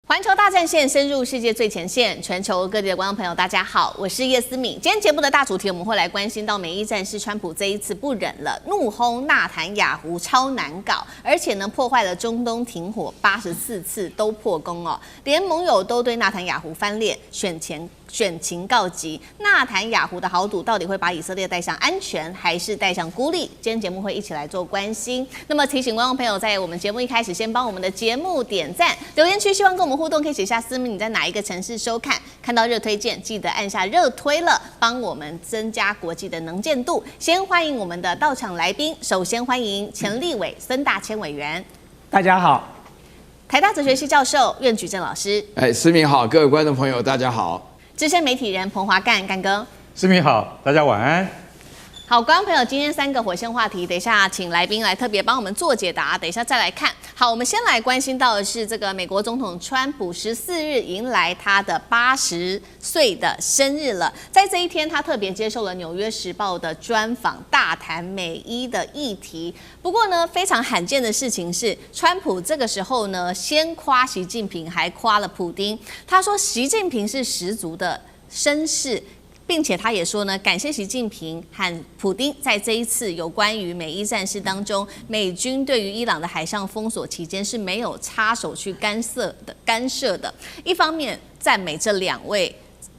环球大战线深入世界最前线，全球各地的观众朋友，大家好，我是叶思敏。今天节目的大主题，我们会来关心到美伊战事，川普这一次不忍了，怒轰纳坦雅胡超难搞，而且呢破坏了中东停火84次都破功哦，连盟友都对纳坦雅胡翻脸，选情告急，纳坦雅胡的豪赌到底会把以色列带向安全，还是带向孤立？今天节目会一起来做关心。那么提醒观众朋友，在我们节目一开始，先帮我们的节目点赞，留言区希望跟我们互动，可以写下思敏你在哪一个城市收看，看到热推荐记得按下热推了，帮我们增加国际的能见度。先欢迎我们的到场来宾，首先欢迎前立委孙大千委员，大家好；台大哲学系教授苑举正老师，思敏好，各位观众朋友大家好。资深媒体人彭华干哥，思敏好，大家晚安。好，观众朋友，今天3个火线话题，等一下请来宾来特别帮我们做解答，等一下再来看。好，我们先来关心到的是这个美国总统川普14日迎来他的80岁的生日了，在这一天，他特别接受了《纽约时报》的专访，大谈美伊的议题。不过呢，非常罕见的事情是，川普这个时候呢，先夸习近平，还夸了普丁。他说，习近平是十足的绅士。并且他也说呢，感谢习近平和普丁在这一次有关于美伊战事当中，美军对于伊朗的海上封锁期间是没有插手去干涉的。一方面赞美这2位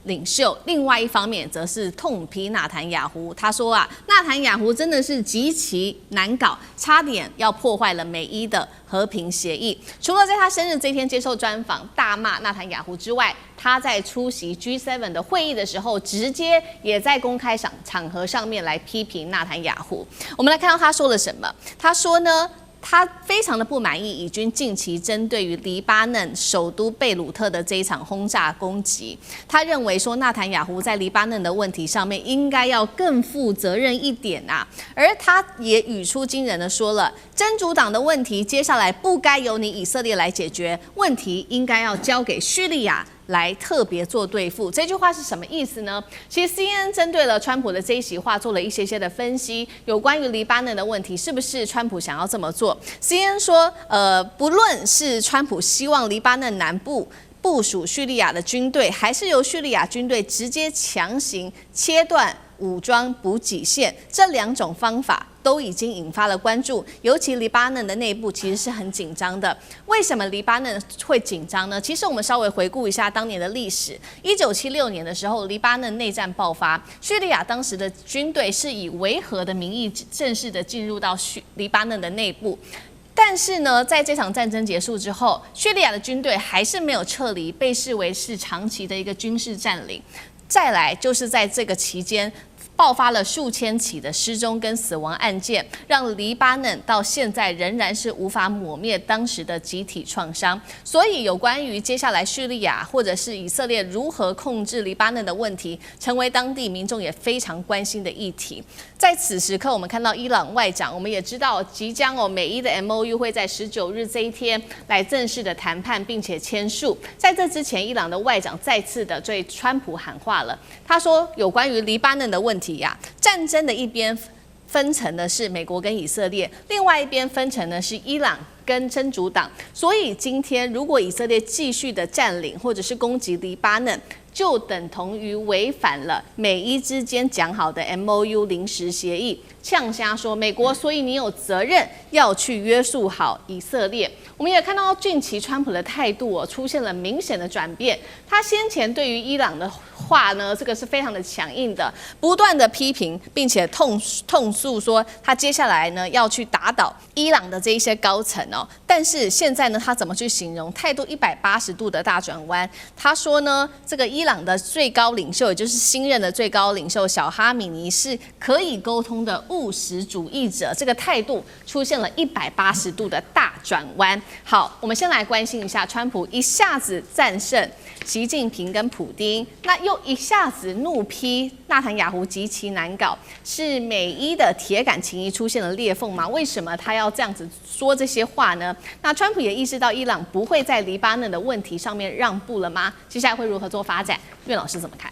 领袖，另外一方面则是痛批纳坦雅胡。他说啊，纳坦雅胡真的是极其难搞，差点要破坏了美伊的和平协议。除了在他生日这天接受专访大骂纳坦雅胡之外，他在出席 G7 的会议的时候，直接也在公开场合上面来批评纳坦雅胡。我们来看到他说了什么。他说呢，他非常的不满意以军近期针对于黎巴嫩首都贝鲁特的这一场轰炸攻击。他认为说，纳坦雅胡在黎巴嫩的问题上面应该要更负责任一点啊。而他也语出惊人的说了，真主党的问题接下来不该由你以色列来解决，问题应该要交给叙利亚来特别做对付。这句话是什么意思呢？其实 CNN 针对了川普的这一席话做了一些的分析，有关于黎巴嫩的问题，是不是川普想要这么做？ CNN 说，不论是川普希望黎巴嫩南部部署叙利亚的军队，还是由叙利亚军队直接强行切断武装补给线，这2种方法都已经引发了关注，尤其黎巴嫩的内部其实是很紧张的。为什么黎巴嫩会紧张呢？其实我们稍微回顾一下当年的历史，1976年的时候，黎巴嫩内战爆发，叙利亚当时的军队是以维和的名义正式的进入到黎巴嫩的内部。但是呢，在这场战争结束之后，叙利亚的军队还是没有撤离，被视为是长期的一个军事占领。再来就是在这个期间，爆发了数千起的失踪跟死亡案件，让黎巴嫩到现在仍然是无法抹灭当时的集体创伤。所以有关于接下来叙利亚或者是以色列如何控制黎巴嫩的问题，成为当地民众也非常关心的议题。在此时刻，我们看到伊朗外长，我们也知道即将美伊的 MOU 会在19日这一天来正式的谈判并且签署。在这之前，伊朗的外长再次的对川普喊话了，他说有关于黎巴嫩的问题战争的一边分成的是美国跟以色列，另外一边分成的是伊朗跟真主党。所以今天如果以色列继续的占领或者是攻击黎巴嫩，就等同于违反了美伊之间讲好的 MOU 临时协议，呛瞎说美国，所以你有责任要去约束好以色列。我们也看到近期川普的态度出现了明显的转变，他先前对于伊朗的话呢，这个是非常的强硬的，不断的批评，并且痛诉说他接下来呢要去打倒伊朗的这一些高层但是现在呢，他怎么去形容态度180度的大转弯？他说呢，这个伊朗的最高领袖，也就是新任的最高领袖小哈米尼是可以沟通的务实主义者，这个态度出现了180度的大转弯。好，我们先来关心一下川普一下子战胜习近平跟普丁，那又一下子怒批纳坦雅胡极其难搞，是美伊的铁杆情谊出现了裂缝吗？为什么他要这样子说这些话呢？那川普也意识到伊朗不会在黎巴嫩的问题上面让步了吗？接下来会如何做发展？苑老师怎么看？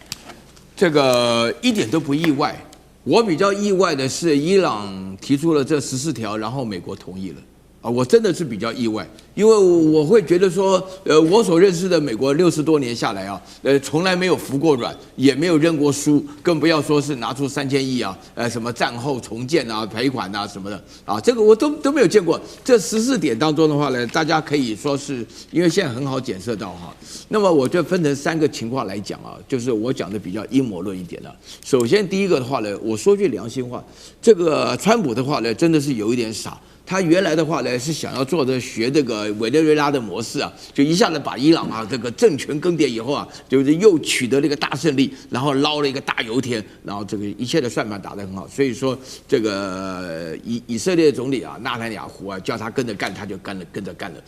这个一点都不意外。我比较意外的是，伊朗提出了这14条，然后美国同意了。我真的是比较意外，因为我会觉得说，我所认识的美国60多年下来啊，从来没有服过软，也没有认过输，更不要说是拿出3000亿啊，什么战后重建啊、赔款啊什么的啊，这个我都没有见过。这14点当中的话呢，大家可以说是因为现在很好检测到哈，那么我就分成3个情况来讲啊，就是我讲的比较阴谋论一点的。首先第一个的话呢，我说句良心话，这个川普的话呢，真的是有一点傻。他原来的话呢是想要做的学这个委内瑞拉的模式啊，就一下子把伊朗啊这个政权更迭以后啊，就是又取得了一个大胜利，然后捞了一个大油田，然后这个一切的算盘打得很好，所以说这个以色列总理啊纳坦雅胡啊叫他跟着干，他就跟着干了。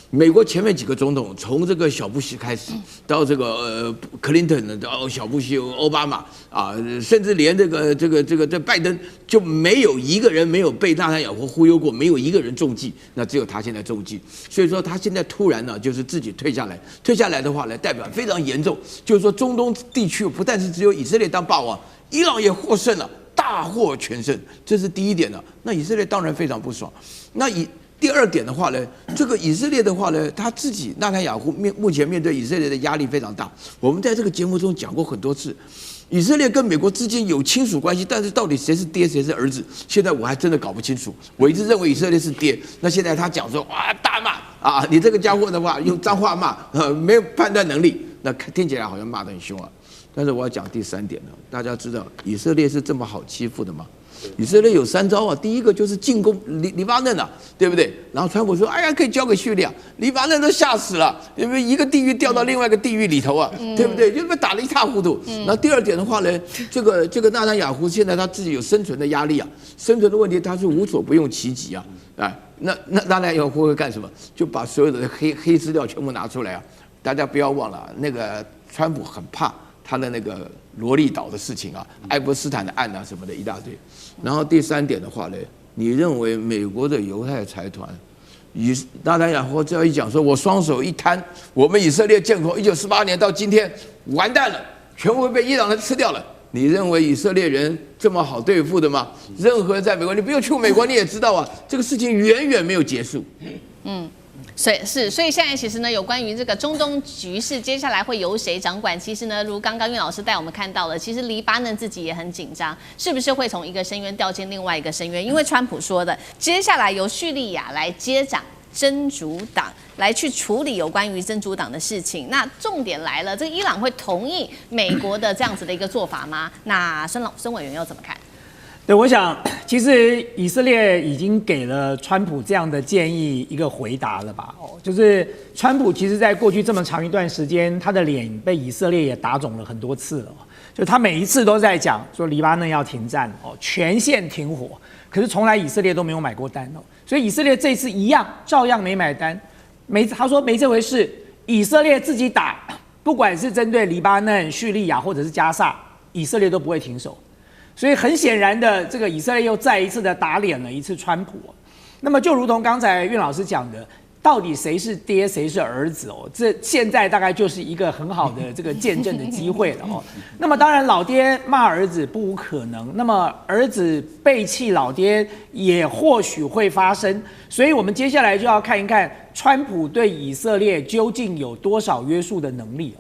美国前面几个总统，从这个小布希开始，到这个克林顿，到小布希、奥巴马啊，甚至连这拜登，就没有一个人没有被纳坦雅胡忽悠过，没有一个人中计，那只有他现在中计。所以说他现在突然呢，就是自己退下来，退下来的话呢，代表非常严重，就是说中东地区不但是只有以色列当霸王，伊朗也获胜了，大获全胜，这是第一点的。那以色列当然非常不爽。那第二点的话呢，这个以色列的话呢，他自己纳坦雅胡目前面对以色列的压力非常大。我们在这个节目中讲过很多次，以色列跟美国之间有亲属关系，但是到底谁是爹谁是儿子，现在我还真的搞不清楚。我一直认为以色列是爹，那现在他讲说哇大骂啊，你这个家伙的话用脏话骂，没有判断能力，那听起来好像骂得很凶啊。但是我要讲第3点了，大家知道以色列是这么好欺负的吗？以色列有3招啊，第一个就是进攻黎巴嫩啊，对不对？然后川普说，哎呀，可以交给叙利亚，黎巴嫩都吓死了，因为一个地狱掉到另外一个地狱里头啊，对不对？就被打得一塌糊涂。然后第二点的话呢，这个纳坦雅胡现在他自己有生存的压力啊，生存的问题他是无所不用其极啊，那纳坦雅胡会干什么？就把所有的黑资料全部拿出来啊！大家不要忘了，那个川普很怕他的那个罗利岛的事情啊，爱泼斯坦的案啊什么的一大堆。然后第3点的话呢，你认为美国的犹太财团，纳坦雅胡只要一讲说，我双手一摊，我们以色列建国1948年到今天完蛋了，全部被伊朗人吃掉了。你认为以色列人这么好对付的吗？任何人在美国，你不用去美国，你也知道啊，这个事情远远没有结束。所以现在其实呢，有关于这个中东局势，接下来会由谁掌管？其实呢，如刚刚岳老师带我们看到了，其实黎巴嫩自己也很紧张，是不是会从一个深渊掉进另外一个深渊？因为川普说的，接下来由叙利亚来接掌真主党，来去处理有关于真主党的事情。那重点来了，这伊朗会同意美国的这样子的一个做法吗？那申委员又怎么看？对，我想其实以色列已经给了川普这样的建议一个回答了吧？就是川普其实在过去这么长一段时间，他的脸被以色列也打肿了很多次了。就他每一次都在讲说黎巴嫩要停战全线停火，可是从来以色列都没有买过单所以以色列这次一样照样没买单，他说没这回事，以色列自己打，不管是针对黎巴嫩、叙利亚或者是加萨，以色列都不会停手。所以很显然的，这个以色列又再一次的打脸了一次川普。那么就如同刚才岳老师讲的，到底谁是爹谁是儿子这现在大概就是一个很好的这个见证的机会了那么当然老爹骂儿子不无可能，那么儿子背弃老爹也或许会发生。所以我们接下来就要看一看川普对以色列究竟有多少约束的能力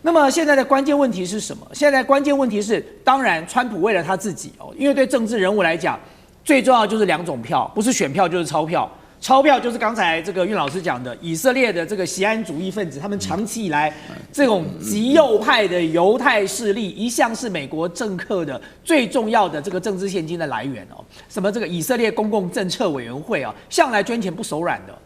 那么现在的关键问题是什么？现在关键问题是，当然川普为了他自己因为对政治人物来讲，最重要就是2种票，不是选票就是钞票。钞票就是刚才这个岳老师讲的，以色列的这个锡安主义分子，他们长期以来这种极右派的犹太势力，一向是美国政客的最重要的这个政治现金的来源什么这个以色列公共政策委员会向来捐钱不手软的。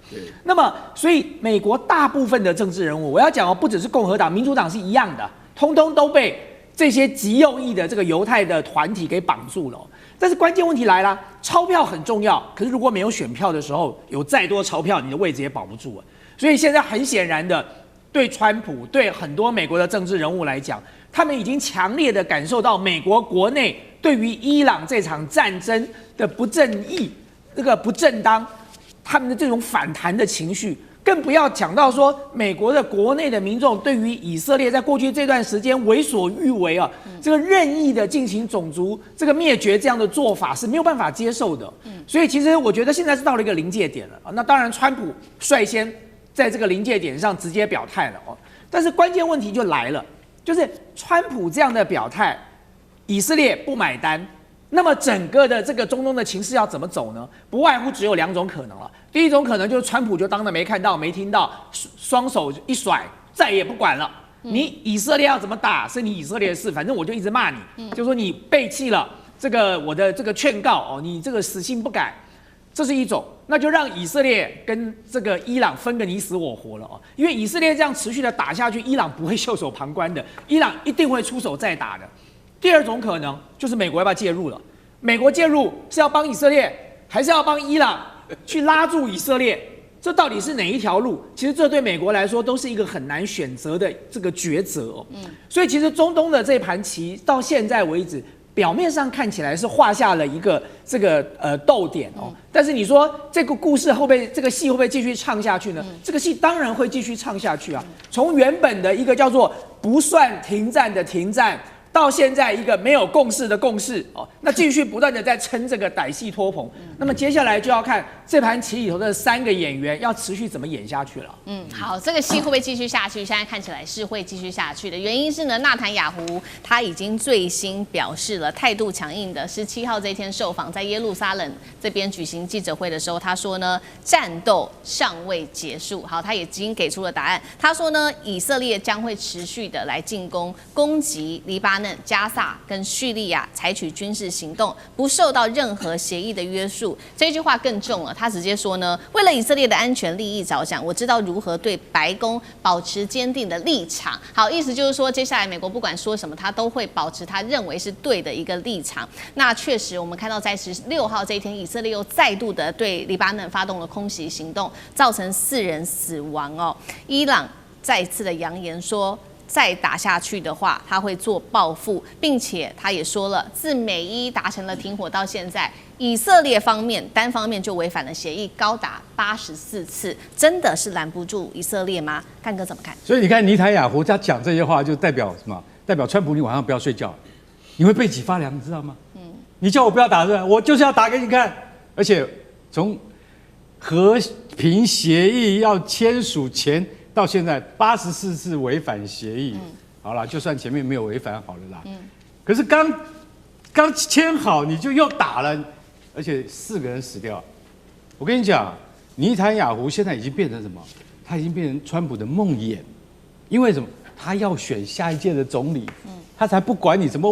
那么，所以美国大部分的政治人物，我要讲不只是共和党、民主党是一样的，通通都被这些极右翼的这个犹太的团体给绑住了。但是关键问题来了，钞票很重要，可是如果没有选票的时候，有再多钞票，你的位置也保不住所以现在很显然的，对川普、对很多美国的政治人物来讲，他们已经强烈的感受到美国国内对于伊朗这场战争的不正义、这个不正当，他们的这种反弹的情绪更不要讲到说美国的国内的民众对于以色列在过去这段时间为所欲为啊，这个任意的进行种族这个灭绝这样的做法是没有办法接受的。所以其实我觉得现在是到了一个临界点了啊。那当然，川普率先在这个临界点上直接表态了哦。但是关键问题就来了，就是川普这样的表态，以色列不买单。那么整个的这个中东的情势要怎么走呢？不外乎只有2种可能了。第一种可能就是川普就当着没看到、没听到，双手一甩，再也不管了。你以色列要怎么打是你以色列的事，反正我就一直骂你，就说你背弃了这个我的这个劝告哦，你这个死性不改，这是一种。那就让以色列跟这个伊朗分个你死我活了哦，因为以色列这样持续的打下去，伊朗不会袖手旁观的，伊朗一定会出手再打的。第二种可能就是美国要不要介入了？美国介入是要帮以色列，还是要帮伊朗去拉住以色列？这到底是哪一条路？其实这对美国来说都是一个很难选择的这个抉择哦。所以其实中东的这盘棋到现在为止，表面上看起来是画下了一个这个逗点哦。但是你说这个故事会不会这个戏会不会继续唱下去呢？这个戏当然会继续唱下去啊。从原本的一个叫做不算停战的停战，到现在一个没有共识的共识哦，那继续不断的在撑这个歹戏拖棚。那么接下来就要看这盘棋里头的3个演员要持续怎么演下去了。好，这个戏会不会继续下去？现在看起来是会继续下去的。原因是呢，纳坦雅胡他已经最新表示了态度强硬的。17号这一天受访，在耶路撒冷这边举行记者会的时候，他说呢，战斗尚未结束。好，他也已经给出了答案。他说呢，以色列将会持续的来进攻，攻击黎巴嫩、加萨跟叙利亚，采取军事行动，不受到任何协议的约束。这句话更重了，他直接说呢，为了以色列的安全利益着想，我知道如何对白宫保持坚定的立场。好，意思就是说，接下来美国不管说什么，他都会保持他认为是对的一个立场。那确实，我们看到在16号这一天，以色列又再度的对黎巴嫩发动了空袭行动，造成4人死亡哦。伊朗再一次的扬言说，再打下去的话，他会做报复，并且他也说了，自美伊达成了停火到现在，以色列方面单方面就违反了协议高达84次，真的是拦不住以色列吗？干哥怎么看？所以你看尼坦雅胡他讲这些话，就代表什么？代表川普你晚上不要睡觉，你会背脊发凉，你知道吗？你叫我不要打是吧？我就是要打给你看。而且从和平协议要签署前到现在84次违反协议，好了，就算前面没有违反好了啦。可是刚签好你就又打了，而且4个人死掉。我跟你讲，尼坦雅胡现在已经变成什么？他已经变成川普的梦魇，因为什么？他要选下一届的总理，他才不管你什么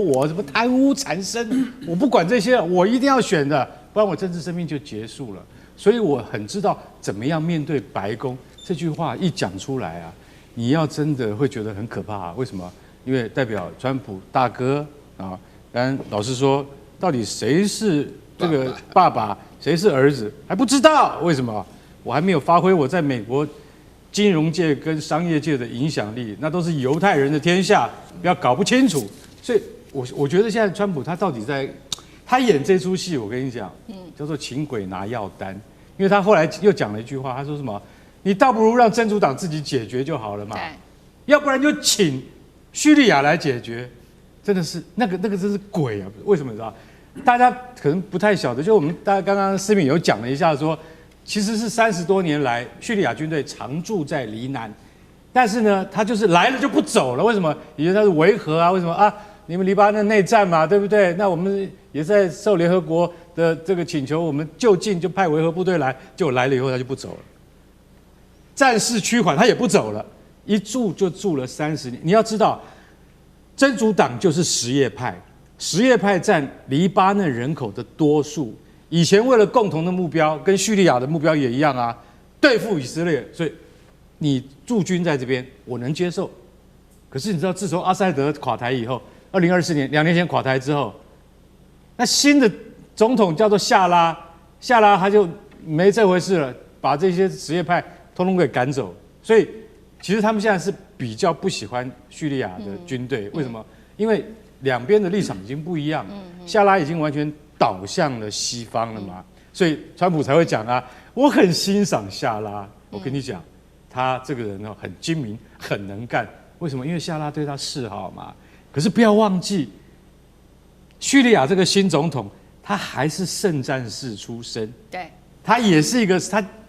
贪污缠身，我不管这些，我一定要选的，不然我政治生命就结束了。所以我很知道怎么样面对白宫。这句话一讲出来啊，你要真的会觉得很可怕。为什么？因为代表川普大哥啊。当然，老实说，到底谁是这个爸爸，谁是儿子还不知道。为什么？我还没有发挥我在美国金融界跟商业界的影响力，那都是犹太人的天下，不要搞不清楚。所以我觉得现在川普他到底他演这出戏，我跟你讲，叫做请鬼拿药单。因为他后来又讲了一句话，他说什么？你倒不如让真主党自己解决就好了嘛，要不然就请叙利亚来解决。真的是那个真是鬼啊！为什么你知道？大家可能不太晓得，就我们大家刚刚思敏有讲了一下说，其实是30多年来叙利亚军队常驻在黎南，但是呢，他就是来了就不走了。为什么？以为他是维和啊？为什么啊？你们黎巴嫩内战嘛，对不对？那我们也在受联合国的这个请求，我们就近就派维和部队来，结果来了以后他就不走了。战事趋缓，他也不走了，一住就住了30年。你要知道。真主党就是什叶派，什叶派占黎巴嫩人口的多数。以前为了共同的目标，跟叙利亚的目标也一样啊，对付以色列，所以你驻军在这边，我能接受。可是你知道，自从阿塞德垮台以后，2024年2年前垮台之后，那新的总统叫做夏拉他就没这回事了，把这些什叶派通通给赶走。所以其实他们现在是比较不喜欢叙利亚的军队，为什么？因为两边的立场已经不一样，夏拉已经完全倒向了西方了嘛，所以川普才会讲啊，我很欣赏夏拉。我跟你讲，他这个人呢很精明，很能干。为什么？因为夏拉对他示好嘛。可是不要忘记，叙利亚这个新总统，他还是圣战士出身。对，他也是一个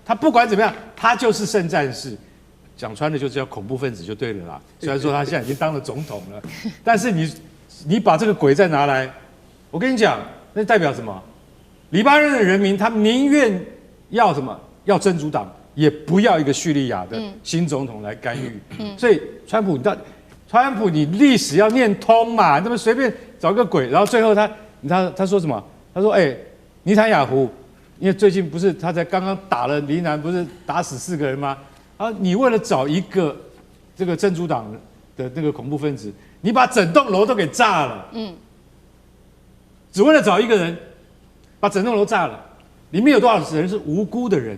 他不管怎么样，他就是圣战士。讲穿了就叫恐怖分子就对了啦。虽然说他现在已经当了总统了，但是你把这个鬼再拿来，我跟你讲，那代表什么？黎巴嫩的人民他宁愿要什么？要真主党，也不要一个叙利亚的新总统来干预。所以川普你历史要念通嘛，那么随便找个鬼，然后最后他说什么？他说尼坦雅胡，因为最近不是他才刚刚打了黎南，不是打死4个人吗？啊，你为了找一个这个真主党的那个恐怖分子，你把整栋楼都给炸了，只为了找一个人，把整栋楼炸了，里面有多少人是无辜的人？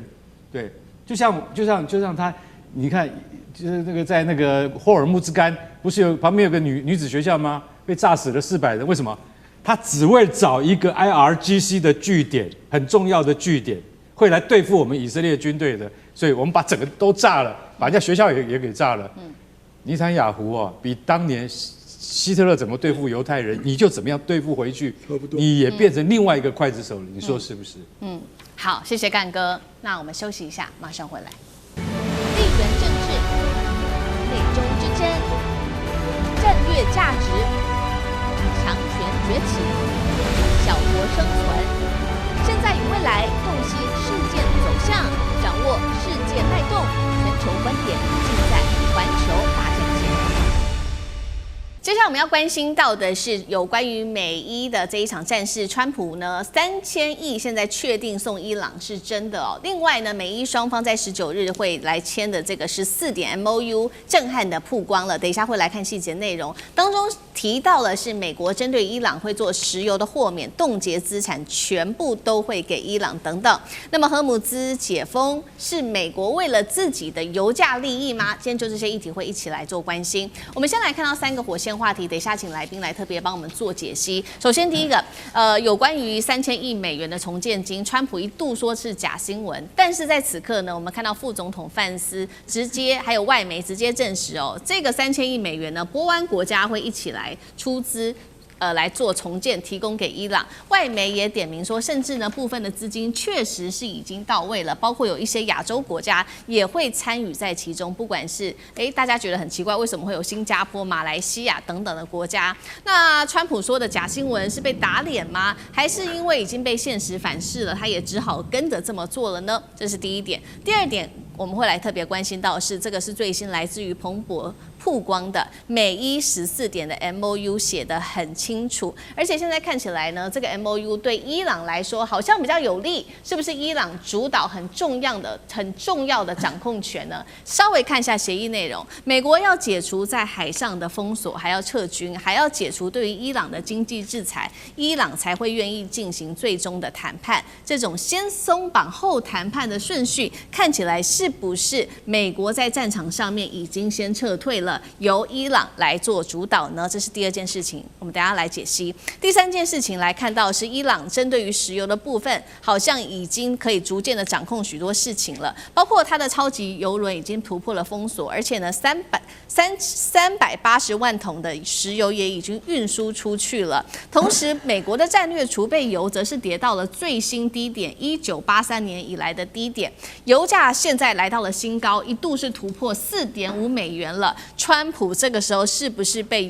对，就像他，你看，就是那个在那个霍尔木兹干，不是旁边有个女子学校吗？被炸死了400人，为什么？他只为找一个 IRGC 的据点，很重要的据点，会来对付我们以色列军队的。所以我们把整个都炸了，把人家学校也给炸了。尼坦雅胡比当年希特勒怎么对付犹太人，你就怎么样对付回去，你也变成另外一个刽子手了。你说是不是？好，谢谢干哥。那我们休息一下，马上回来。地缘政治、美中之争、战略价值、强权崛起、小国生存，现在与未来洞悉事件走向，掌握世界脉动，全球观点尽在环球大战线。接下来我们要关心到的是有关于美伊的这一场战事，川普呢3000亿现在确定送伊朗是真的哦。另外呢，美伊双方在19日会来签的这个14点 MOU 震撼的曝光了，等一下会来看细节内容，当中提到了是美国针对伊朗会做石油的豁免、冻结资产，全部都会给伊朗等等。那么荷姆兹解封是美国为了自己的油价利益吗？今天就这些议题会一起来做关心。我们先来看到3个火线话题，等一下请来宾来特别帮我们做解析。首先第一个，有关于3000亿美元的重建金，川普一度说是假新闻，但是在此刻呢，我们看到副总统范斯直接还有外媒直接证实哦，这个3000亿美元呢，波湾国家会一起来出资。来做重建，提供给伊朗。外媒也点名说，甚至呢部分的资金确实是已经到位了，包括有一些亚洲国家也会参与在其中。不管是大家觉得很奇怪，为什么会有新加坡、马来西亚等等的国家？那川普说的假新闻是被打脸吗？还是因为已经被现实反噬了，他也只好跟着这么做了呢？这是第一点。第二点，我们会来特别关心到的是，这个是最新来自于彭博曝光的美伊14点的 MOU 写得很清楚，而且现在看起来呢，这个 MOU 对伊朗来说好像比较有利，是不是伊朗主导很重要的掌控权呢？稍微看一下协议内容，美国要解除在海上的封锁，还要撤军，还要解除对于伊朗的经济制裁，伊朗才会愿意进行最终的谈判。这种先松绑后谈判的顺序，看起来是不是美国在战场上面已经先撤退了？由伊朗来做主导呢？这是第二件事情，我们等一下来解析。第三件事情来看到是伊朗针对于石油的部分，好像已经可以逐渐的掌控许多事情了，包括它的超级油轮已经突破了封锁，而且呢380万桶的石油也已经运输出去了。同时，美国的战略储备油则是跌到了最新低点，1983年以来的低点，油价现在来到了新高，一度是突破4.5美元了。川普这个时候是不是被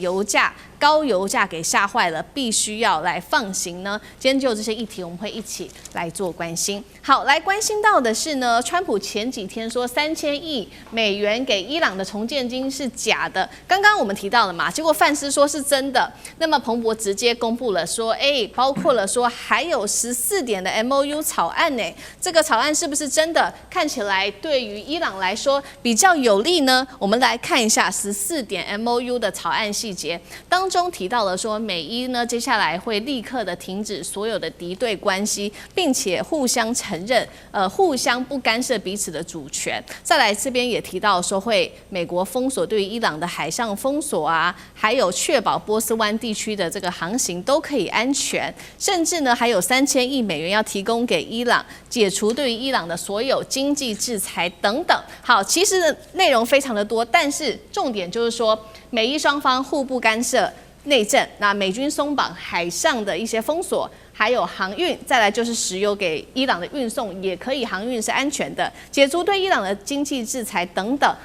高油价给吓坏了，必须要来放行呢？今天就这些议题，我们会一起来做关心。好，来关心到的是呢，川普前几天说3000亿美元给伊朗的重建金是假的，刚刚我们提到了嘛，结果范斯说是真的。那么彭博直接公布了说，包括了说还有14点的 MOU 草案呢，这个草案是不是真的？看起来对于伊朗来说比较有利呢？我们来看一下14点 MOU 的草案细节，当中提到了说，美伊呢接下来会立刻的停止所有的敌对关系，并且互相承认，互相不干涉彼此的主权。再来这边也提到说，美国封锁对于伊朗的海上封锁啊，还有确保波斯湾地区的这个航行都可以安全，甚至呢还有3000亿美元要提供给伊朗，解除对于伊朗的所有经济制裁等等。好，其实内容非常的多，但是重点就是说，美伊双方互不干涉内政，那美军松绑海上的一些封锁，还有航运，再来就是石油给伊朗的运送也可以航运是安全的，解除对伊朗的经济制裁等等。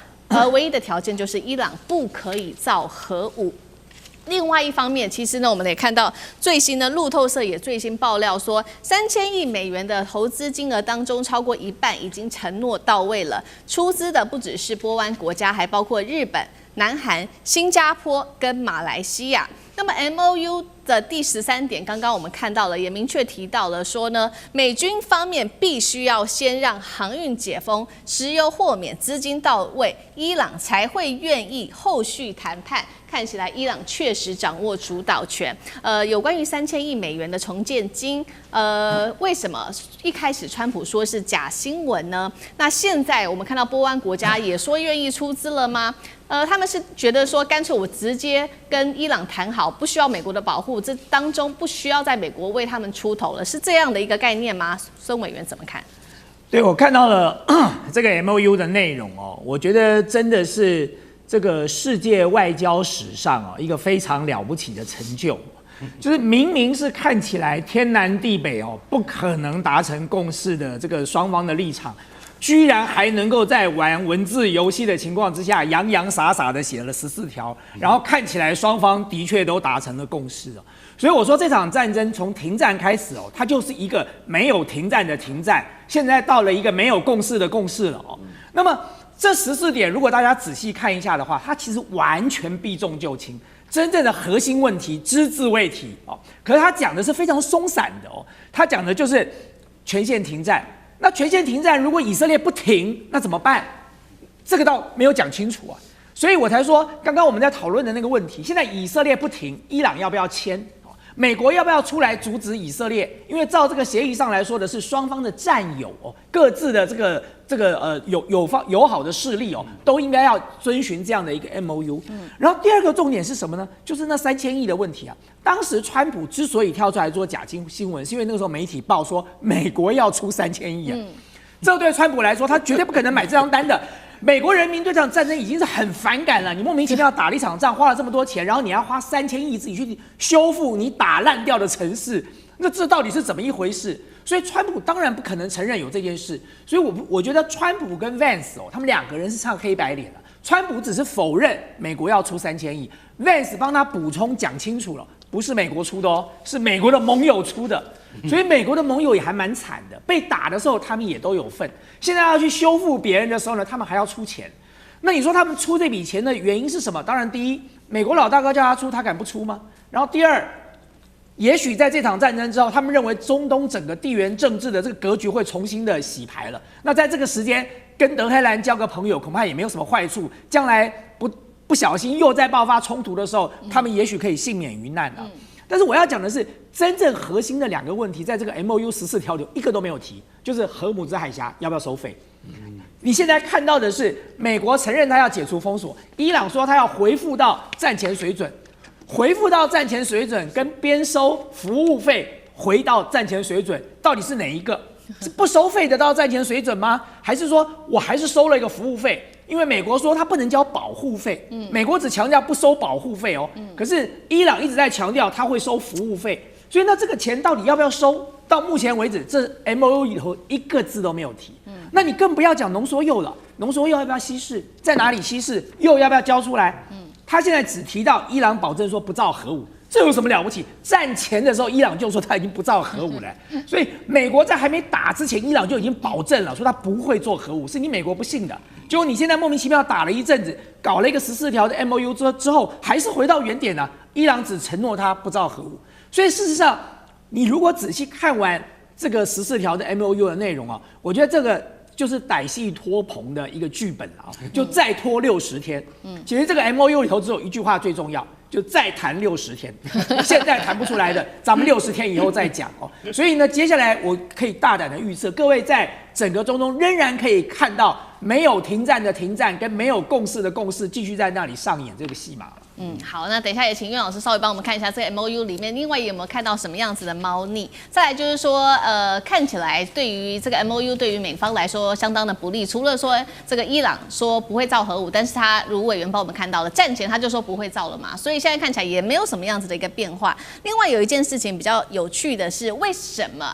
唯一的条件就是伊朗不可以造核武。另外一方面，其实呢，我们也看到最新的路透社也最新爆料说，3000亿美元的投资金额当中，超过一半已经承诺到位了。出资的不只是波湾国家，还包括日本、南韩、新加坡跟马来西亚。那么 MOU 的第13点，刚刚我们看到了，也明确提到了说呢，美军方面必须要先让航运解封、石油豁免、资金到位，伊朗才会愿意后续谈判。看起来伊朗确实掌握主导权。有关于3000亿美元的重建金，为什么一开始川普说是假新闻呢？那现在我们看到波湾国家也说愿意出资了吗？他们是觉得说，干脆我直接跟伊朗谈好，不需要美国的保护，这当中不需要在美国为他们出头了，是这样的一个概念吗？孙委员怎么看？对，我看到了这个 MOU 的内容哦，我觉得真的是这个世界外交史上一个非常了不起的成就，就是明明是看起来天南地北不可能达成共识的这个双方的立场，居然还能够在玩文字游戏的情况之下，洋洋洒洒的写了14条，然后看起来双方的确都达成了共识哦。所以我说这场战争从停战开始它就是一个没有停战的停战，现在到了一个没有共识的共识了哦。那么这14点，如果大家仔细看一下的话，它其实完全避重就轻，真正的核心问题只字未提哦。可是他讲的是非常松散的哦，他讲的就是全线停战。那全线停战，如果以色列不停，那怎么办？这个倒没有讲清楚啊，所以我才说，刚刚我们在讨论的那个问题，现在以色列不停，伊朗要不要签？美国要不要出来阻止以色列？因为照这个协议上来说的是双方的战友各自的友好的势力都应该要遵循这样的一个 MOU。然后第二个重点是什么呢？就是那3000亿的问题啊。当时川普之所以跳出来做假新闻，是因为那个时候媒体报说美国要出3000亿啊，这对川普来说，他绝对不可能买这张单的。美国人民对这场战争已经是很反感了，你莫名其妙打了一场仗，花了这么多钱，然后你要花3000亿自己去修复你打烂掉的城市，那这到底是怎么一回事？所以川普当然不可能承认有这件事，所以我觉得川普跟 Vance 他们两个人是唱黑白脸了。川普只是否认美国要出3000亿 ，Vance 帮他补充讲清楚了，不是美国出的是美国的盟友出的。所以美国的盟友也还蛮惨的，被打的时候他们也都有份，现在要去修复别人的时候呢，他们还要出钱。那你说他们出这笔钱的原因是什么？当然，第一，美国老大哥叫他出，他敢不出吗？然后第二，也许在这场战争之后，他们认为中东整个地缘政治的这个格局会重新的洗牌了。那在这个时间跟德黑兰交个朋友，恐怕也没有什么坏处。将来不小心又在爆发冲突的时候，他们也许可以幸免于难啊。但是我要讲的是，真正核心的两个问题，在这个 MOU 14条里一个都没有提，就是荷姆兹海峡要不要收费。你现在看到的是，美国承认他要解除封锁，伊朗说他要恢复到战前水准，恢复到战前水准跟边收服务费回到战前水准，到底是哪一个？是不收费的到战前水准吗？还是说我还是收了一个服务费？因为美国说他不能交保护费，美国只强调不收保护费可是伊朗一直在强调他会收服务费，所以那这个钱到底要不要收？到目前为止，这 MOU 里头一个字都没有提。那你更不要讲浓缩铀了，浓缩铀要不要稀释？在哪里稀释？铀要不要交出来？他现在只提到伊朗保证说不造核武。这有什么了不起？战前的时候，伊朗就说他已经不造核武了，所以美国在还没打之前，伊朗就已经保证了，说他不会做核武，是你美国不信的。结果你现在莫名其妙打了一阵子，搞了一个14条的 MOU 之后，还是回到原点了。伊朗只承诺他不造核武，所以事实上，你如果仔细看完这个14条的 MOU 的内容我觉得这个就是歹戏拖棚的一个剧本啊，就再拖60天。其实这个 MOU 里头只有一句话最重要，就再谈60天。现在谈不出来的，咱们60天以后再讲哦。所以呢，接下来我可以大胆的预测，各位在整个中东仍然可以看到没有停战的停战，跟没有共识的共识，继续在那里上演这个戏码了。好，那等一下也请苑老师稍微帮我们看一下这个 MOU 里面，另外有没有看到什么样子的猫腻？再来就是说，看起来对于这个 MOU 对于美方来说相当的不利。除了说这个伊朗说不会造核武，但是他如委员帮我们看到了，战前他就说不会造了嘛，所以现在看起来也没有什么样子的一个变化。另外有一件事情比较有趣的是，为什么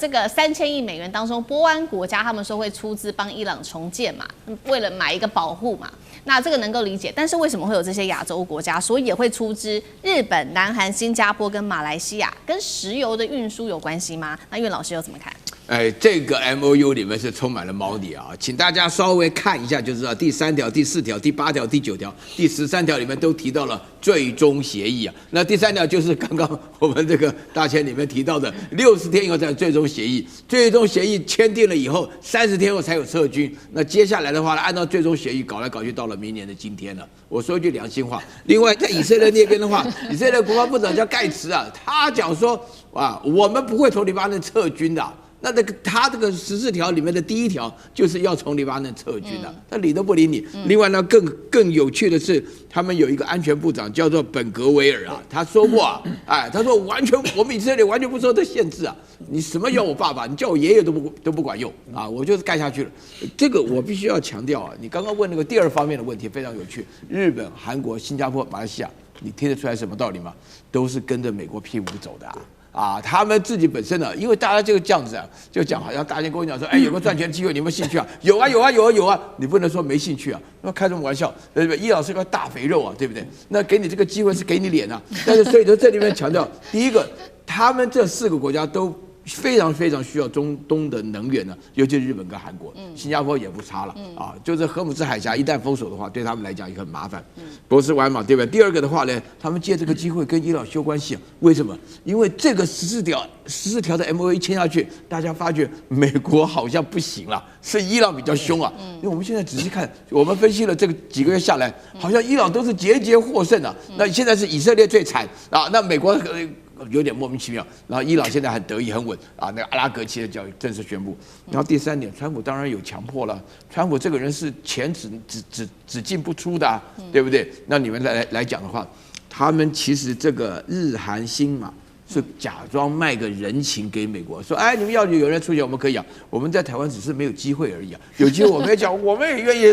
这个3000亿美元当中，波湾国家他们说会出资帮伊朗重建嘛，为了买一个保护嘛。那这个能够理解，但是为什么会有这些亚洲国家说也会出资？日本、南韩、新加坡跟马来西亚跟石油的运输有关系吗？那苑老师又怎么看？这个 MOU 里面是充满了猫腻啊，请大家稍微看一下就知道，第3条、第4条、第8条、第9条、第13条里面都提到了最终协议啊。那第3条就是刚刚我们这个大千里面提到的60天以后才有最终协议，最终协议签订了以后30天后才有撤军。那接下来的话呢，按照最终协议搞来搞去，到了明年的今天了。我说一句良心话，另外在以色列那边的话，以色列国防部长叫盖茨啊，他讲说我们不会从黎巴嫩撤军的。那他这个14条里面的第1条就是要从黎巴嫩撤军的，他理都不理你。另外呢，更有趣的是，他们有一个安全部长叫做本格维尔啊，他说过他说我们以色列完全不受这限制啊，你什么要我爸爸，你叫我爷爷都不管用啊，我就是盖下去了。这个我必须要强调啊，你刚刚问那个第2方面的问题非常有趣，日本、韩国、新加坡、马来西亚，你听得出来什么道理吗？都是跟着美国屁股走的他们自己本身呢，因为大家就这样子就讲好像大家跟我讲说，有个赚钱机会，你有没有兴趣啊？有啊，你不能说没兴趣啊，那开什么玩笑？对不对？伊朗是个大肥肉啊，对不对？那给你这个机会是给你脸啊，但是所以说这里面强调，第一个，他们这4个国家都非常非常需要中东的能源呢，尤其是日本跟韩国，新加坡也不差了就是荷姆兹海峡一旦封锁的话，对他们来讲也很麻烦。波斯湾嘛，对不对？第2个的话呢，他们借这个机会跟伊朗修关系为什么？因为这个14条的 MOU 签下去，大家发觉美国好像不行了，是伊朗比较凶啊。因为我们现在仔细看，我们分析了这个几个月下来，好像伊朗都是节节获胜啊。那现在是以色列最惨那美国有点莫名其妙，然后伊朗现在很得意很稳那个阿拉格奇的教育正式宣布。然后第3点，川普当然有强迫了，川普这个人是钱只进不出的对不对？那你们来讲的话，他们其实这个日韩新嘛，是假装卖个人情给美国，说你们要有人出钱，我们可以我们在台湾只是没有机会而已有机会我们也讲，我们也愿意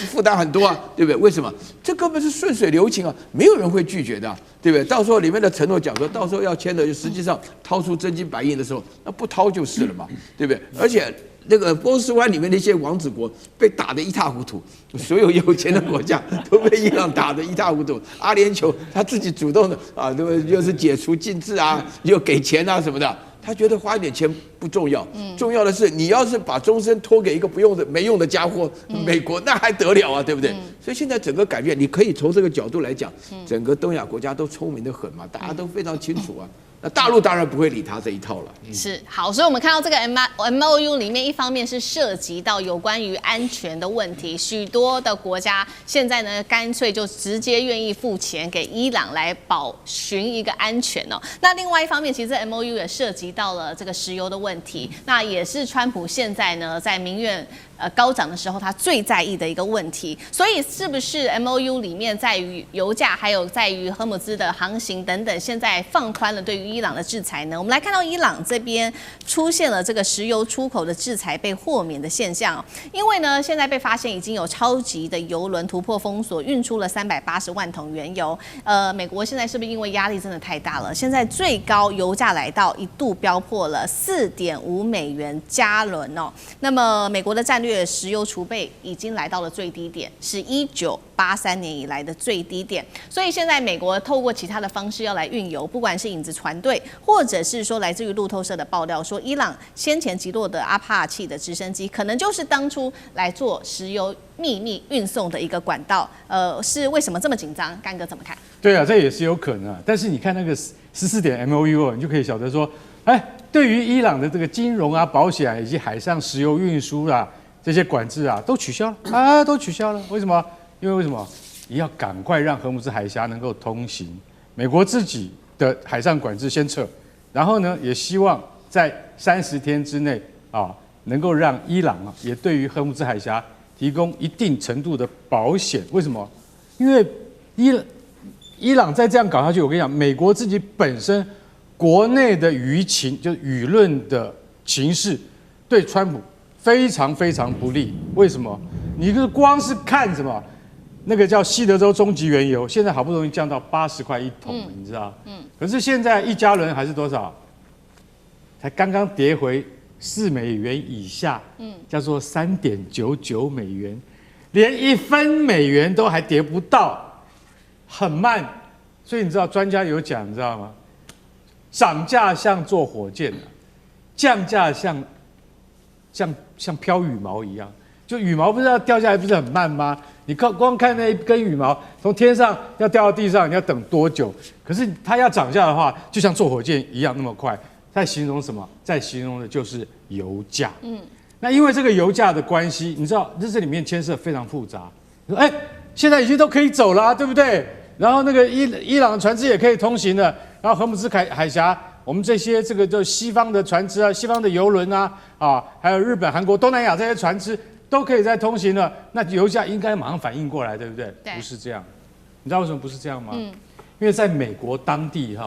负担很多对不对？为什么？这根本是顺水流情没有人会拒绝的对不对？到时候里面的承诺讲说，到时候要签的，实际上掏出真金白银的时候，那不掏就是了嘛，对不对？而且那个波斯湾里面那些王子国被打得一塌糊涂，所有有钱的国家都被伊朗打得一塌糊涂。阿联酋他自己主动的对不对？又是解除禁制又给钱什么的，他觉得花一点钱不重要，重要的是你要是把终身托给一个没用的家伙，美国那还得了对不对？所以现在整个改变，你可以从这个角度来讲，整个东亚国家都聪明得很嘛，大家都非常清楚那大陆当然不会理他这一套了。是好，所以我们看到这个 MOU 里面，一方面是涉及到有关于安全的问题，许多的国家现在呢，干脆就直接愿意付钱给伊朗来保寻一个安全那另外一方面，其实 MOU 也涉及到了这个石油的问题，那也是川普现在呢在民怨高涨的时候，他最在意的一个问题。所以是不是 MOU 里面在于油价，还有在于荷姆兹的航行等等，现在放宽了对于伊朗的制裁呢？我们来看到伊朗这边出现了这个石油出口的制裁被豁免的现象，因为呢现在被发现已经有超级的油轮突破封锁，运出了380万桶原油。美国现在是不是因为压力真的太大了？现在最高油价来到一度飙破了4.5美元加仑那么美国的战略石油储备已经来到了最低点，是1983年以来的最低点。所以现在美国透过其他的方式要来运油，不管是影子船队，或者是说来自于路透社的爆料说，伊朗先前击落的阿帕契的直升机，可能就是当初来做石油秘密运送的一个管道。是为什么这么紧张？干哥怎么看？对这也是有可能但是你看那个14点 MOU 你就可以晓得说，对于伊朗的这个金融保险以及海上石油运输这些管制啊都取消了啊，都取消了。为什么？因为为什么？也要赶快让荷姆斯海峡能够通行。美国自己的海上管制先撤，然后呢，也希望在30天之内啊，能够让伊朗啊也对于荷姆斯海峡提供一定程度的保险。为什么？因为伊朗再这样搞下去，我跟你讲，美国自己本身国内的舆情，就是舆论的情势，对川普非常非常不利。为什么？你就是光是看什么，那个叫西德州中级原油，现在好不容易降到80块一桶，你知道？可是现在1加仑还是多少？才刚刚跌回4美元以下，叫做3.99美元，连1分美元都还跌不到，很慢。所以你知道专家有讲，你知道吗？涨价像坐火箭啊，降价像飘羽毛一样。就羽毛不是要掉下来，不是很慢吗？你光看那一根羽毛从天上要掉到地上，你要等多久？可是它要涨价的话，就像坐火箭一样那么快。在形容什么？在形容的就是油价。那因为这个油价的关系，你知道这里面牵涉非常复杂。你说，现在已经都可以走了啊，对不对？然后那个伊朗的船只也可以通行了，然后荷姆斯海峡，我们这些这个就西方的船只啊，西方的邮轮啊，还有日本、韩国、东南亚这些船只都可以再通行了，那油价应该马上反应过来，对不对？对，不是这样。你知道为什么不是这样吗？因为在美国当地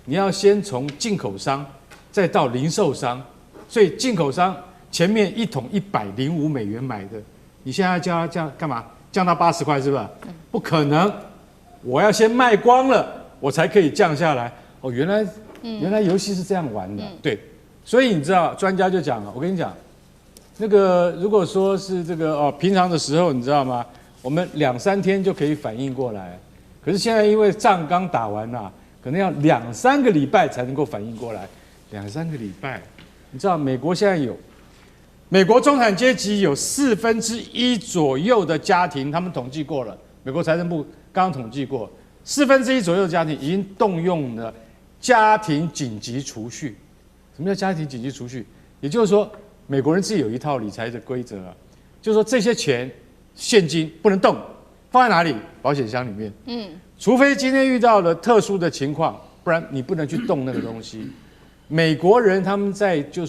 你要先从进口商再到零售商，所以进口商前面1桶105美元买的，你现在叫它降干嘛？降到80块是吧？不可能，我要先卖光了，我才可以降下来。哦，原来游戏是这样玩的，对。所以你知道，专家就讲了，我跟你讲，那个如果说是这个平常的时候，你知道吗？我们2、3天就可以反应过来，可是现在因为仗刚打完啦，可能要2、3个礼拜才能够反应过来。2、3个礼拜，你知道美国现在美国中产阶级有1/4左右的家庭，他们统计过了，美国财政部刚统计过，1/4左右的家庭已经动用了家庭紧急储蓄。什么叫家庭紧急储蓄？也就是说，美国人自己有一套理财的规则啊，就是说这些钱现金不能动，放在哪里？保险箱里面。除非今天遇到了特殊的情况，不然你不能去动那个东西。美国人他们在就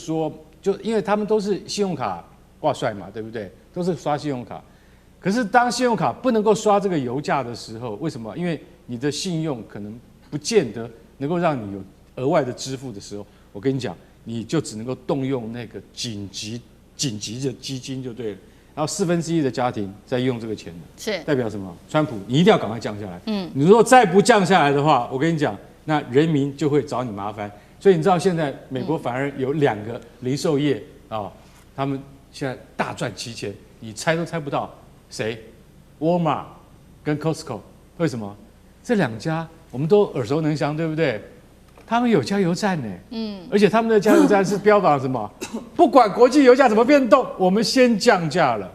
因为他们都是信用卡挂帅嘛，对不对？都是刷信用卡。可是当信用卡不能够刷这个油价的时候，为什么？因为你的信用可能不见得能够让你有额外的支付的时候，我跟你讲，你就只能够动用那个紧急的基金就对了。然后1/4的家庭在用这个钱，是代表什么？川普，你一定要赶快降下来。你如果再不降下来的话，我跟你讲，那人民就会找你麻烦。所以你知道现在美国反而有2个零售业他们现在大赚其钱，你猜都猜不到谁 ，Walmart 跟 Costco， 为什么？这2家我们都耳熟能详，对不对？他们有加油站呢，而且他们的加油站是标榜什么？不管国际油价怎么变动，我们先降价了，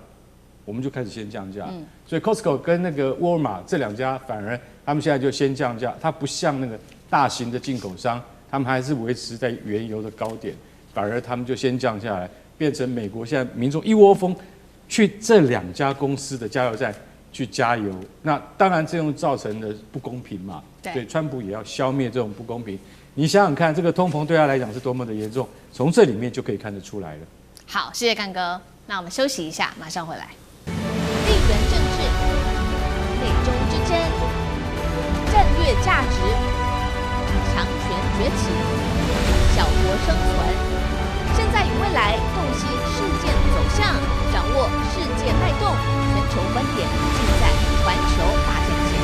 我们就开始先降价。所以 Costco 跟那个 Walmart 这2家反而他们现在就先降价，它不像那个大型的进口商。他们还是维持在原油的高点，反而他们就先降下来，变成美国现在民众一窝蜂去这2家公司的加油站去加油。那当然这种造成的不公平嘛，对，川普也要消灭这种不公平。你想想看，这个通膨对他来讲是多么的严重，从这里面就可以看得出来了。好，谢谢干哥，那我们休息一下，马上回来。地缘政治、美中之争、战略价值。强权崛起，小国生存。现在与未来洞悉事件走向，掌握世界脉动，全球观点尽在环球大战线。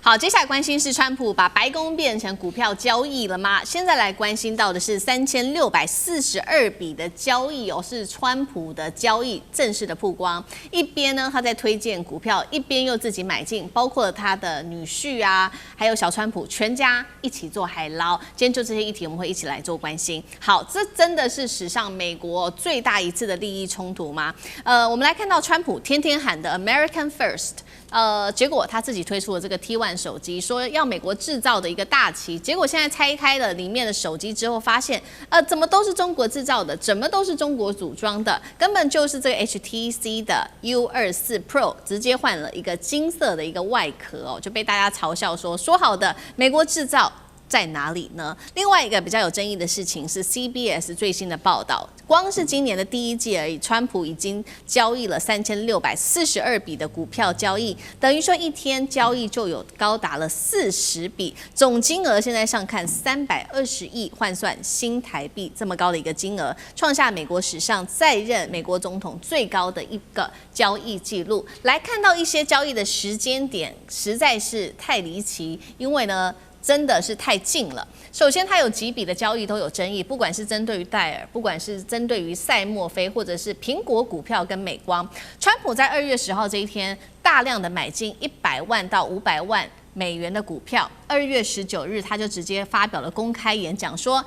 好，接下来关心是川普把白宫变成股票交易了吗？现在来关心到的是3642笔的交易是川普的交易正式的曝光。一边呢他在推荐股票，一边又自己买进，包括了他的女婿啊，还有小川普全家一起做海捞。今天就这些议题，我们会一起来做关心。好，这真的是史上美国最大一次的利益冲突吗？我们来看到川普天天喊的 American First。结果他自己推出了这个 T1 手机，说要美国制造的一个大旗。结果现在拆开了里面的手机之后，发现怎么都是中国制造的，怎么都是中国组装的，根本就是这个 HTC 的 U24 Pro 直接换了一个金色的一个外壳哦，就被大家嘲笑说好的美国制造在哪里呢？另外一个比较有争议的事情是 CBS 最新的报道，光是今年的第一季而已，川普已经交易了3642笔的股票交易，等于说一天交易就有高达了40笔，总金额现在上看320亿，换算新台币这么高的一个金额，创下美国史上在任美国总统最高的一个交易记录。来看到一些交易的时间点，实在是太离奇，因为呢，真的是太近了。首先，它有几笔的交易都有争议，不管是针对于戴尔，不管是针对于赛默菲，或者是苹果股票跟美光。川普在2月10号这一天大量的买进100万到500万美元的股票。2月19日，他就直接发表了公开演讲，说：“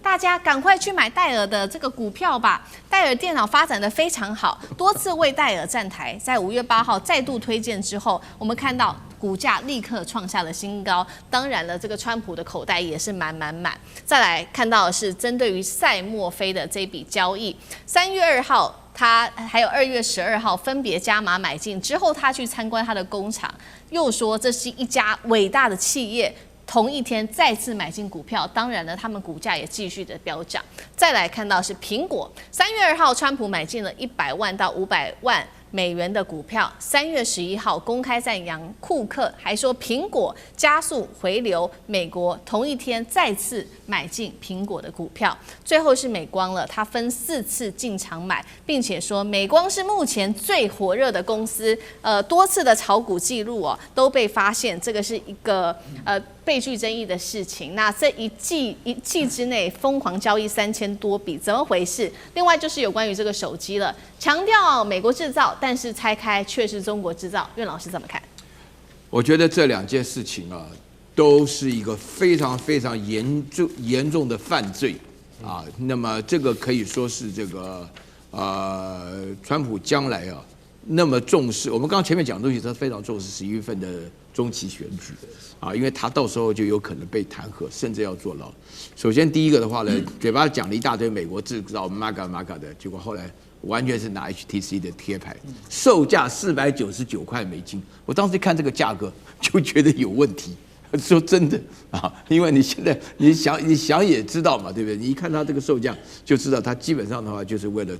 大家赶快去买戴尔的这个股票吧！戴尔电脑发展的非常好，多次为戴尔站台。在5月8号再度推荐之后，我们看到股价立刻创下了新高。当然了，这个川普的口袋也是满满满。再来看到的是针对于赛默菲的这笔交易，3月2号。”他还有2月12号分别加码买进之后，他去参观他的工厂，又说这是一家伟大的企业。同一天再次买进股票，当然了，他们股价也继续的飙涨。再来看到是苹果，3月2号川普买进了100万到500万美元的股票。3月11号公开赞扬库克，还说苹果加速回流美国，同一天再次买进苹果的股票。最后是美光了，他分4次进场买，并且说美光是目前最火热的公司，多次的炒股记录哦都被发现，这个是一个备具争议的事情。那这一季之内疯狂交易3000多笔，怎么回事？另外就是有关于这个手机了，强调美国制造，但是拆开却是中国制造。苑老师怎么看？我觉得这2件事情啊，都是一个非常非常严重的犯罪啊。那么这个可以说是这个川普将来啊那么重视。我们刚刚前面讲的东西，他非常重视11月份的中期选举啊，因为他到时候就有可能被弹劾，甚至要坐牢。首先第一个的话呢，嘴巴讲了一大堆美国制造 MAGA 的，结果后来完全是拿 HTC 的贴牌，售价499块美金。我当时看这个价格就觉得有问题。说真的啊，因为你现在你想也知道嘛，对不对？你一看它这个售价就知道，它基本上的话就是为了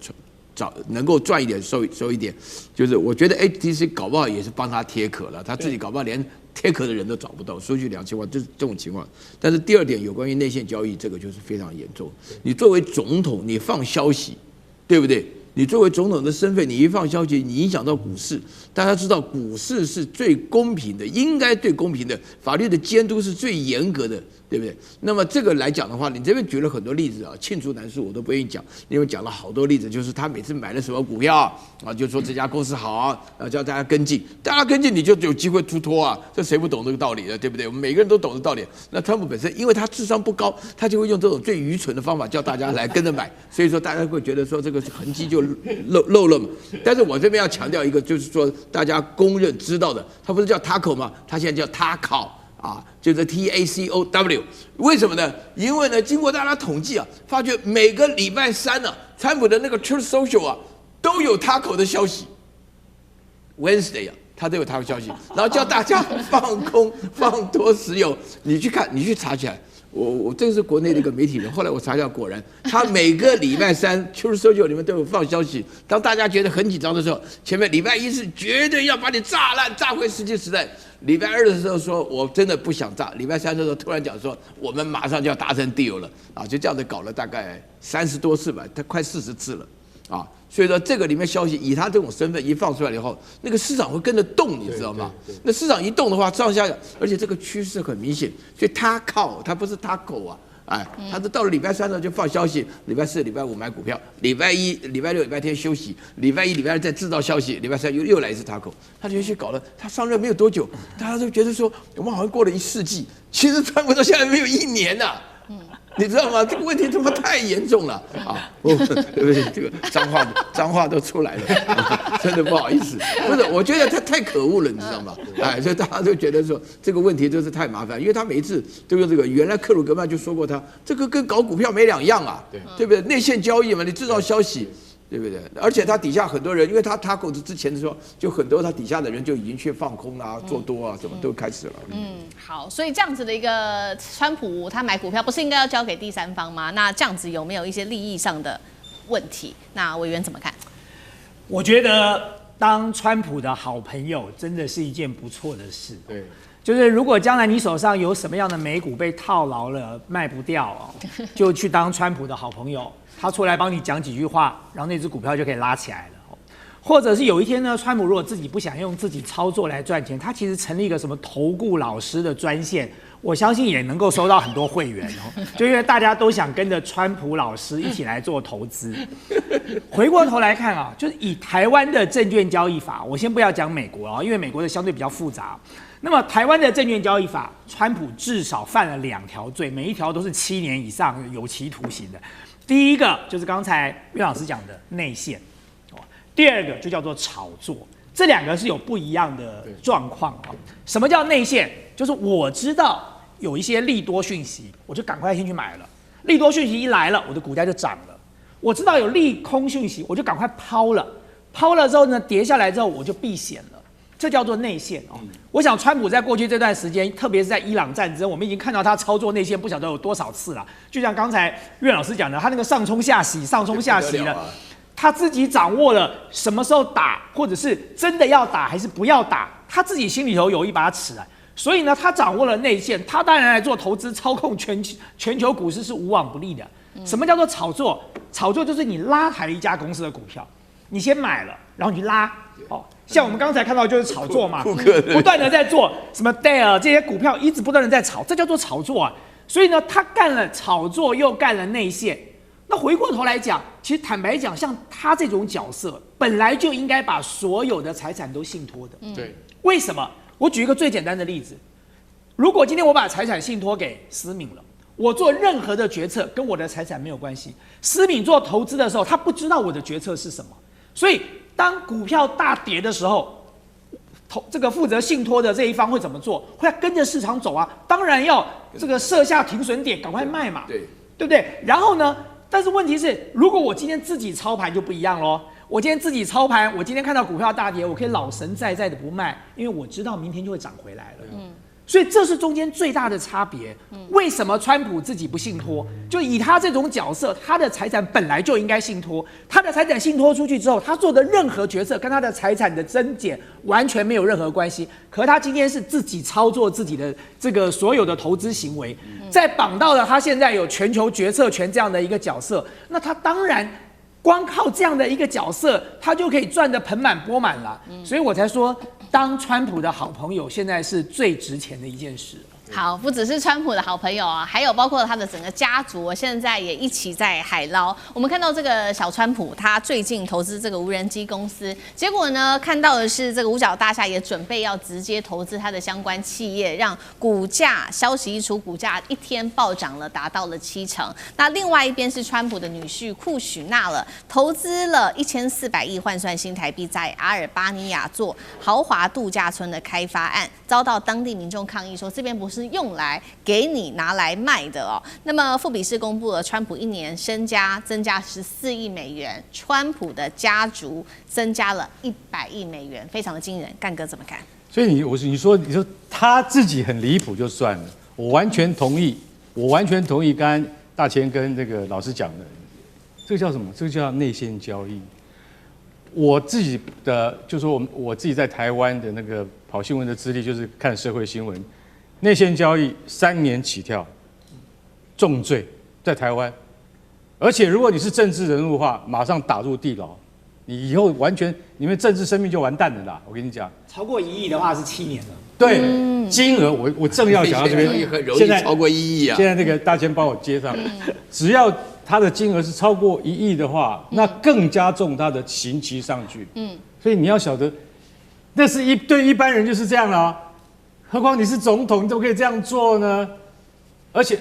能够赚一点收一点。就是我觉得 HTC 搞不好也是帮他贴壳了，他自己搞不好连贴壳的人都找不到，收取2000万，就是这种情况。但是第二点，有关于内线交易，这个就是非常严重。你作为总统，你放消息，对不对？你作为总统的身份，你一放消息，你影响到股市。大家知道，股市是最公平的，应该最公平的，法律的监督是最严格的，对不对？那么这个来讲的话，你这边举了很多例子啊，罄竹难书，我都不愿意讲，因为讲了好多例子，就是他每次买了什么股票啊，就说这家公司好啊，叫大家跟进，大家跟进你就有机会出脱啊，这谁不懂这个道理的，对不对？我们每个人都懂这道理。那川普本身，因为他智商不高，他就会用这种最愚蠢的方法叫大家来跟着买，所以说大家会觉得说这个痕迹就漏了嘛。但是我这边要强调一个，就是说大家公认知道的，他不是叫 Taco 吗？他现在叫 Taco。啊，就是 TACOW， 为什么呢？因为呢，经过大家统计啊，发觉每个礼拜3呢，川普的那个 Truth Social 啊，都有 Taco 的消息 ，Wednesday 啊，他都有他的消息，然后叫大家放空放多持有。你去看，你去查起来。我这个是国内的一个媒体人，后来我查一下，果然他每个礼拜3 Truth Social 里面都有放消息。当大家觉得很紧张的时候，前面礼拜1是绝对要把你炸烂，炸回石器时代。礼拜2的时候说我真的不想炸，礼拜3的时候突然讲说我们马上就要达成 deal 了啊，就这样子搞了大概30多次吧，他快40次了啊。所以说这个里面消息以他这种身份一放出来以后，那个市场会跟着动，你知道吗？那市场一动的话，上下，而且这个趋势很明显，所以他靠，他不是他狗啊。哎，他是到了礼拜3呢就放消息，礼拜4、礼拜5买股票，礼拜1、礼拜6、礼拜天休息，礼拜1、礼拜2再制造消息，礼拜3又来一次Taco，他连续搞了，他上任没有多久，大家都觉得说我们好像过了1世纪，其实川普到现在没有1年呐、你知道吗？这个问题他妈太严重了啊！这个脏话都出来了，真的不好意思。不是，我觉得他太可恶了，你知道吗？哎，所以大家都觉得说这个问题真是太麻烦，因为他每一次都用这个。原来克鲁格曼就说过他这个跟搞股票没两样啊，对不对？内线交易嘛，你制造消息。对不对？而且他底下很多人，因为他狗子之前的时候，就很多他底下的人就已经去放空啦、做多啊，什么都开始了。好，所以这样子的一个川普，他买股票不是应该要交给第三方吗？那这样子有没有一些利益上的问题？那委员怎么看？我觉得当川普的好朋友真的是一件不错的事。对。就是如果将来你手上有什么样的美股被套牢了卖不掉就去当川普的好朋友，他出来帮你讲几句话，然后那只股票就可以拉起来了。或者是有一天呢，川普如果自己不想用自己操作来赚钱，他其实成立一个什么投顾老师的专线，我相信也能够收到很多会员就因为大家都想跟着川普老师一起来做投资。回过头来看就是以台湾的证券交易法，我先不要讲美国因为美国的相对比较复杂。那么台湾的证券交易法，川普至少犯了2条罪，每一条都是7年以上有期徒刑的。第一个就是刚才岳老师讲的内线，第二个就叫做炒作，这2个是有不一样的状况什么叫内线？就是我知道有一些利多讯息，我就赶快先去买了，利多讯息一来了，我的股价就涨了。我知道有利空讯息，我就赶快抛了，抛了之后呢，跌下来之后我就避险了。这叫做内线我想川普在过去这段时间，特别是在伊朗战争，我们已经看到他操作内线不晓得有多少次了。就像刚才岳老师讲的，他那个上冲下洗了，他自己掌握了什么时候打，或者是真的要打还是不要打，他自己心里头有一把尺所以呢，他掌握了内线，他当然来做投资，操控全球股市是无往不利的。什么叫做炒作？炒作就是你拉抬一家公司的股票，你先买了，然后你去拉像我们刚才看到就是炒作嘛，不断的在做什么 Dare 这些股票一直不断的在炒，这叫做炒作所以呢，他干了炒作，又干了内线。那回过头来讲，其实坦白讲，像他这种角色，本来就应该把所有的财产都信托的。对，为什么？我举一个最简单的例子，如果今天我把财产信托给思敏了，我做任何的决策跟我的财产没有关系。思敏做投资的时候，他不知道我的决策是什么，所以当股票大跌的时候，这个负责信托的这一方会怎么做？会跟着市场走当然要这个设下停损点，赶快卖嘛，对不对？然后呢，但是问题是，如果我今天自己操盘就不一样咯。我今天自己操盘，我今天看到股票大跌，我可以老神在在的不卖，因为我知道明天就会涨回来了。所以这是中间最大的差别。为什么川普自己不信托？就以他这种角色，他的财产本来就应该信托。他的财产信托出去之后，他做的任何决策跟他的财产的增减完全没有任何关系。可他今天是自己操作自己的这个所有的投资行为，在绑到了他现在有全球决策权这样的一个角色，那他当然光靠这样的一个角色，他就可以赚得盆满钵满了。所以我才说，当川普的好朋友，现在是最值钱的一件事。好，不只是川普的好朋友还有包括他的整个家族，现在也一起在海捞。我们看到这个小川普，他最近投资这个无人机公司，结果呢，看到的是这个五角大厦也准备要直接投资他的相关企业，让股价消息一出，股价一天暴涨了，达到了70%。那另外一边是川普的女婿库许纳了，投资了1400亿换算新台币，在阿尔巴尼亚做豪华度假村的开发案，遭到当地民众抗议说，这边不是用来给你拿来卖的那么富比士公布了川普一年身家增加14亿美元，川普的家族增加了100亿美元，非常的惊人。干哥怎么看？所以你说他自己很离谱就算了，我完全同意刚才大千跟这个老师讲的，这个叫什么？这个叫内线交易。我自己的就说我自己在台湾的那个跑新闻的资历，就是看社会新闻。内线交易3年起跳，重罪在台湾，而且如果你是政治人物的话，马上打入地牢，你以后完全你们政治生命就完蛋了啦！我跟你讲，超过1亿的话是7年了。对，金额我正要讲到这边，现在超过1亿现在这个大千帮我接上，只要他的金额是超过1亿的话，那更加重他的刑期上去。所以你要晓得，那是对一般人就是这样了何况你是总统，你怎么可以这样做呢？而且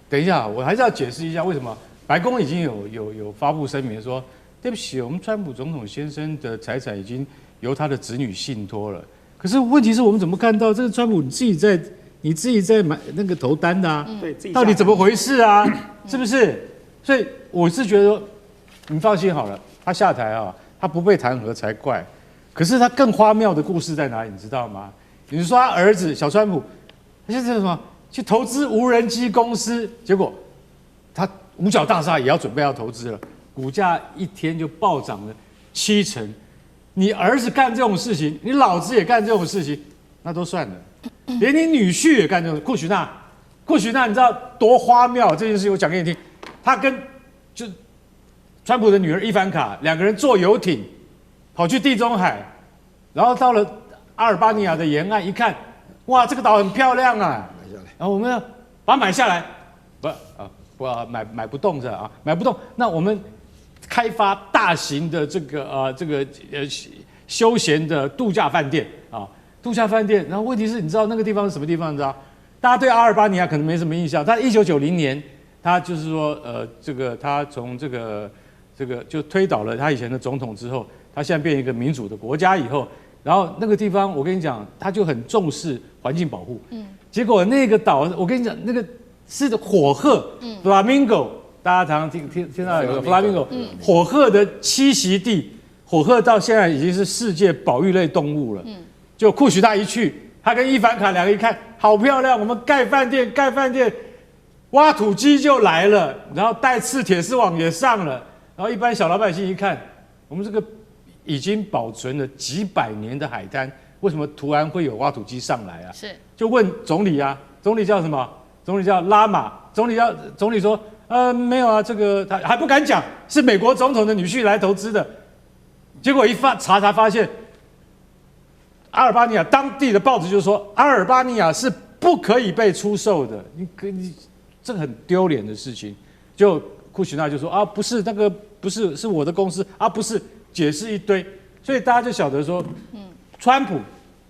等一下，我还是要解释一下为什么白宫已经有发布声明说，对不起，我们川普总统先生的财产已经由他的子女信托了。可是问题是我们怎么看到这个川普你自己在买那个投单的啊？对，到底怎么回事啊？是不是？所以我是觉得说，你放心好了，他下台啊，他不被弹劾才怪。可是他更荒谬的故事在哪里？你知道吗？你说他儿子小川普，他现在什么去投资无人机公司，结果他五角大厦也要准备要投资了，股价一天就暴涨了70%。你儿子干这种事情，你老子也干这种事情，那都算了。连你女婿也干这种。库许纳，你知道多荒谬？这件事情我讲给你听。他跟就川普的女儿伊凡卡两个人坐游艇跑去地中海，然后到了阿尔巴尼亚的沿岸一看，哇，这个岛很漂亮啊，买下来。然后我们要把它买下来，买不动是吧？啊，买不动。那我们开发大型的这个休闲的度假饭店啊，度假饭店。然后问题是，你知道那个地方是什么地方？你知道？大家对阿尔巴尼亚可能没什么印象。他1990年，他就是说他从这个就推倒了他以前的总统之后，他现在变一个民主的国家以后，然后那个地方我跟你讲，他就很重视环境保护。结果那个岛，我跟你讲，那个是火鹤，Flamingo。大家常常听到有个 Flamingo， 火鹤的栖息地，火鹤到现在已经是世界保育类动物了。就库许纳一去，他跟伊凡卡两个一看，好漂亮，我们盖饭店，挖土机就来了，然后带刺铁丝网也上了，然后一般小老百姓一看，我们这个已经保存了几百年的海滩，为什么突然会有挖土机上来啊？是，就问总理啊，总理叫什么？总理叫拉玛，总理说。没有啊，这个他还不敢讲，是美国总统的女婿来投资的。结果一查发现，阿尔巴尼亚当地的报纸就说，阿尔巴尼亚是不可以被出售的。你这个很丢脸的事情。就库许纳就说啊，不是那个不是，是我的公司啊，不是，解释一堆。所以大家就晓得说，川普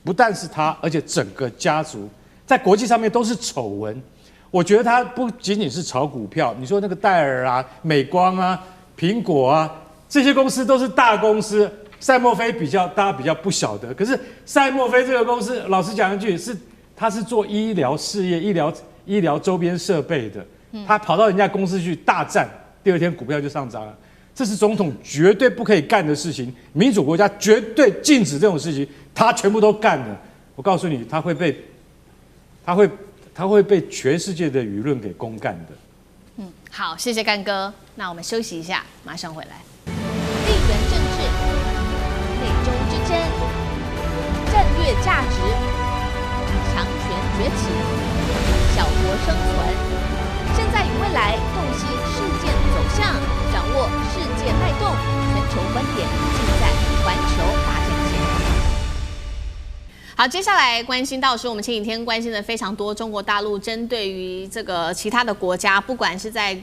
不但是他，而且整个家族在国际上面都是丑闻。我觉得他不仅仅是炒股票，你说那个戴尔啊、美光啊、苹果啊，这些公司都是大公司。赛默菲大家比较不晓得，可是赛默菲这个公司，老实讲一句，他是做医疗事业、医疗周边设备的，他跑到人家公司去大战，第二天股票就上涨了。这是总统绝对不可以干的事情，民主国家绝对禁止这种事情，他全部都干了。我告诉你，他会被全世界的舆论给公干的。好，谢谢干哥。那我们休息一下，马上回来。地缘政治、美洲之争、战略价值、强权崛起、小国生存，现在与未来洞悉事件走向，掌握世界脉动，全球观点尽在环球大战线。好，接下来关心到是我们前几天关心的非常多，中国大陆针对于这个其他的国家，不管是在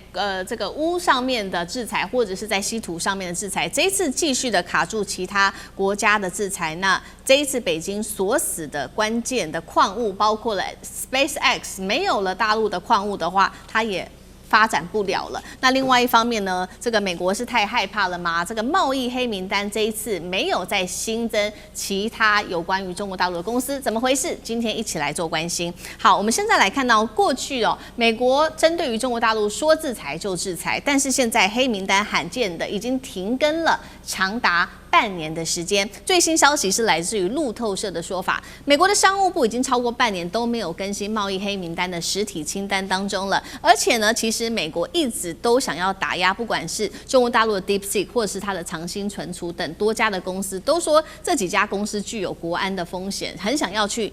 这个钨上面的制裁，或者是在稀土上面的制裁，这一次继续的卡住其他国家的制裁。那这一次北京锁死的关键的矿物，包括了 SpaceX， 没有了大陆的矿物的话，它也发展不了了。那另外一方面呢，这个美国是太害怕了吗？这个贸易黑名单这一次没有再新增其他有关于中国大陆的公司，怎么回事？今天一起来做关心。好，我们现在来看到过去美国针对于中国大陆说制裁就制裁，但是现在黑名单罕见的已经停更了长达半年的时间。最新消息是来自于路透社的说法，美国的商务部已经超过半年都没有更新贸易黑名单的实体清单当中了。而且呢，其实美国一直都想要打压，不管是中国大陆的 DeepSeek 或者是它的长兴存储等多家的公司，都说这几家公司具有国安的风险，很想要去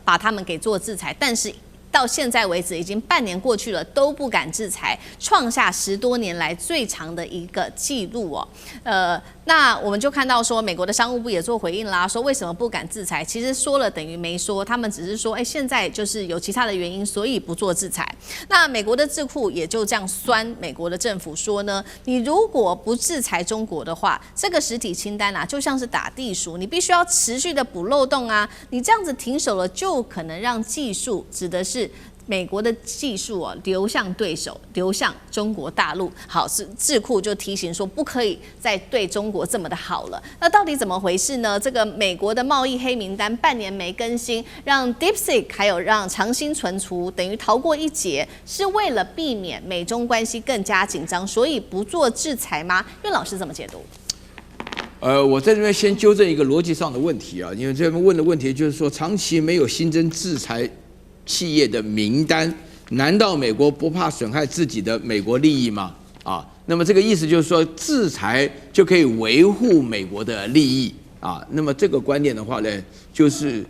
把他们给做制裁，但是到现在为止，已经半年过去了，都不敢制裁，创下10多年来最长的一个记录那我们就看到说，美国的商务部也做回应啦，说为什么不敢制裁？其实说了等于没说，他们只是说，现在就是有其他的原因，所以不做制裁。那美国的智库也就这样酸美国的政府说呢，你如果不制裁中国的话，这个实体清单就像是打地鼠，你必须要持续的补漏洞啊，你这样子停手了，就可能让技术指的是美国的技术流向对手，流向中国大陆。好，是智库就提醒说，不可以再对中国这么的好了。那到底怎么回事呢？这个美国的贸易黑名单半年没更新，让 DeepSeek 还有让长兴存储等于逃过一劫，是为了避免美中关系更加紧张，所以不做制裁吗？岳老师怎么解读？我在这边先纠正一个逻辑上的问题啊，因为这边问的问题就是说，长期没有新增制裁企业的名单，难道美国不怕损害自己的美国利益吗？啊，那么这个意思就是说，制裁就可以维护美国的利益啊。那么这个观点的话呢，就是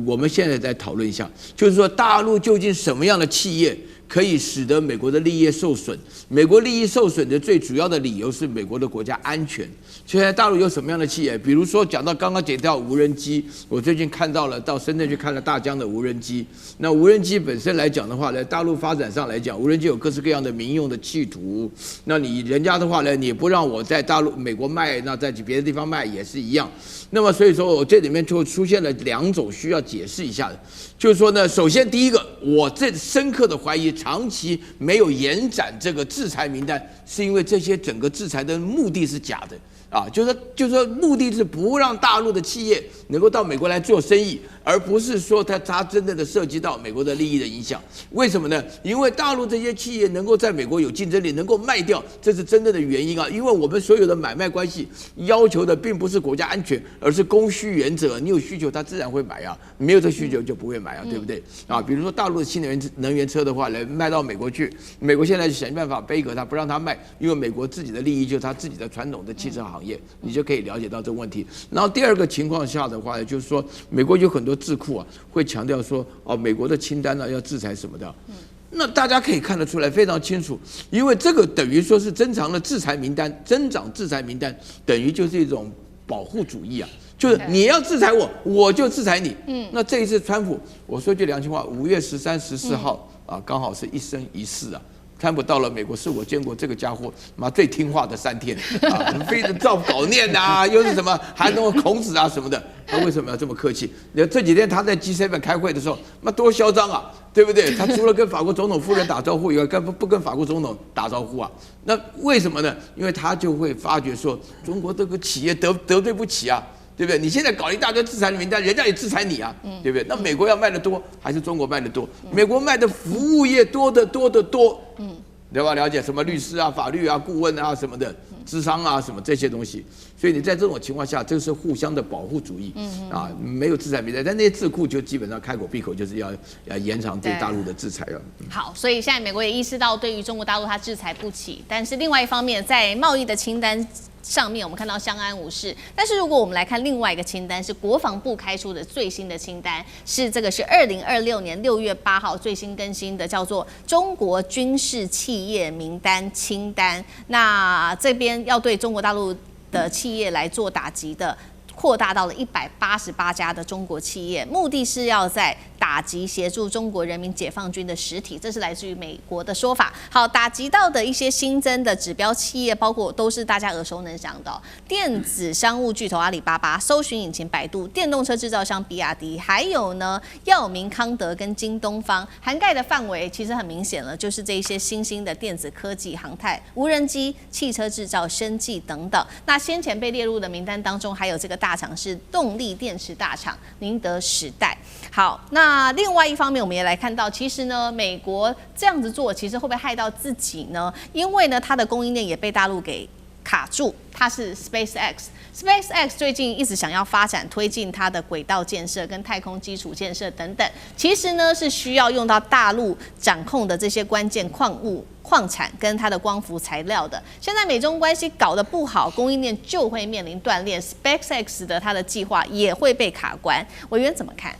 我们现在在讨论一下，就是说大陆究竟什么样的企业可以使得美国的利益受损？美国利益受损的最主要的理由是美国的国家安全。现在大陆有什么样的企业？比如说讲到刚刚讲到无人机，我最近看到了到深圳去看了大疆的无人机。那无人机本身来讲的话呢，大陆发展上来讲，无人机有各式各样的民用的企图。那你人家的话呢，你不让我在大陆美国卖，那在别的地方卖也是一样。那么所以说我这里面就出现了两种需要解释一下的，就是说呢，首先第一个，我这深刻的怀疑，长期没有延展这个制裁名单，是因为这些整个制裁的目的是假的。啊，就是说，目的是不让大陆的企业能够到美国来做生意，而不是说它真正的涉及到美国的利益的影响。为什么呢？因为大陆这些企业能够在美国有竞争力，能够卖掉，这是真正的原因啊。因为我们所有的买卖关系要求的并不是国家安全，而是供需原则。你有需求，它自然会买啊；没有这需求就不会买啊，对不对？啊，比如说大陆的新能源车的话，来卖到美国去，美国现在就想办法背革它，不让它卖，因为美国自己的利益就是它自己的传统的汽车行业。你就可以了解到这个问题。然后第二个情况下的话，就是说美国有很多智库啊，会强调说，哦，美国的清单呢要制裁什么的。那大家可以看得出来非常清楚，因为这个等于说是增长了制裁名单，增长制裁名单等于就是一种保护主义啊，就是你要制裁我，我就制裁你。那这一次川普，我说句良心话，5月13、14号啊，刚好是一生一世啊。川普到了美国，是我见过这个家伙最听话的3天啊，非得照稿念啊，又是什么还弄孔子啊什么的，他为什么要这么客气？这几天他在 G7 开会的时候，多嚣张啊，对不对？他除了跟法国总统夫人打招呼以外，不跟法国总统打招呼啊？那为什么呢？因为他就会发觉说，中国这个企业得罪不起啊。对不对？你现在搞一大堆制裁的名单，人家也制裁你啊，对不对？那美国要卖得多，还是中国卖得多？美国卖的服务业多得多，对吧？了解什么律师啊、法律啊、顾问啊什么的，諮商啊什么这些东西。所以你在这种情况下，这是互相的保护主义，啊，没有制裁名单，但那些智库就基本上开口闭口就是要延长对大陆的制裁了。好，所以现在美国也意识到，对于中国大陆它制裁不起，但是另外一方面，在贸易的清单上面我们看到相安无事，但是如果我们来看另外一个清单，是国防部开出的最新的清单，是2026年6月8号最新更新的，叫做中国军事企业名单清单。那这边要对中国大陆的企业来做打击的，扩大到了188家的中国企业，目的是要在打击协助中国人民解放军的实体，这是来自于美国的说法。好，打击到的一些新增的指标企业，包括都是大家耳熟能详的电子商务巨头阿里巴巴、搜寻引擎百度、电动车制造商比亚迪，还有呢药明康德跟京东方，涵盖的范围其实很明显了，就是这一些新兴的电子科技、航太、无人机、汽车制造、生技等等。那先前被列入的名单当中，还有这个大厂是动力电池大厂宁德时代。好，那另外一方面，我们也来看到，其实呢，美国这样子做，其实会不会害到自己呢？因为呢，它的供应链也被大陆给卡住。它是 SpaceX 最近一直想要发展推进它的轨道建设跟太空基础建设等等，其实呢是需要用到大陆掌控的这些关键矿产跟它的光伏材料的。现在美中关系搞得不好，供应链就会面临断裂 ，SpaceX 的它的计划也会被卡关。委员怎么看？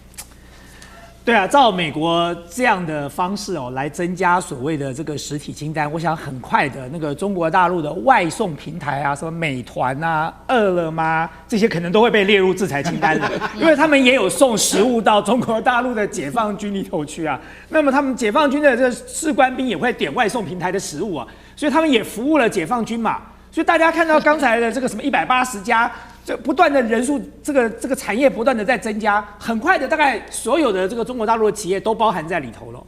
对啊，照美国这样的方式来增加所谓的这个实体清单，我想很快的那个中国大陆的外送平台啊，什么美团啊、饿了么这些，可能都会被列入制裁清单了，因为他们也有送食物到中国大陆的解放军里头去啊。那么他们解放军的这士官兵也会点外送平台的食物啊，所以他们也服务了解放军嘛。所以大家看到刚才的这个什么180家。这不断的人数，这个产业不断的在增加，很快的，大概所有的这个中国大陆的企业都包含在里头了。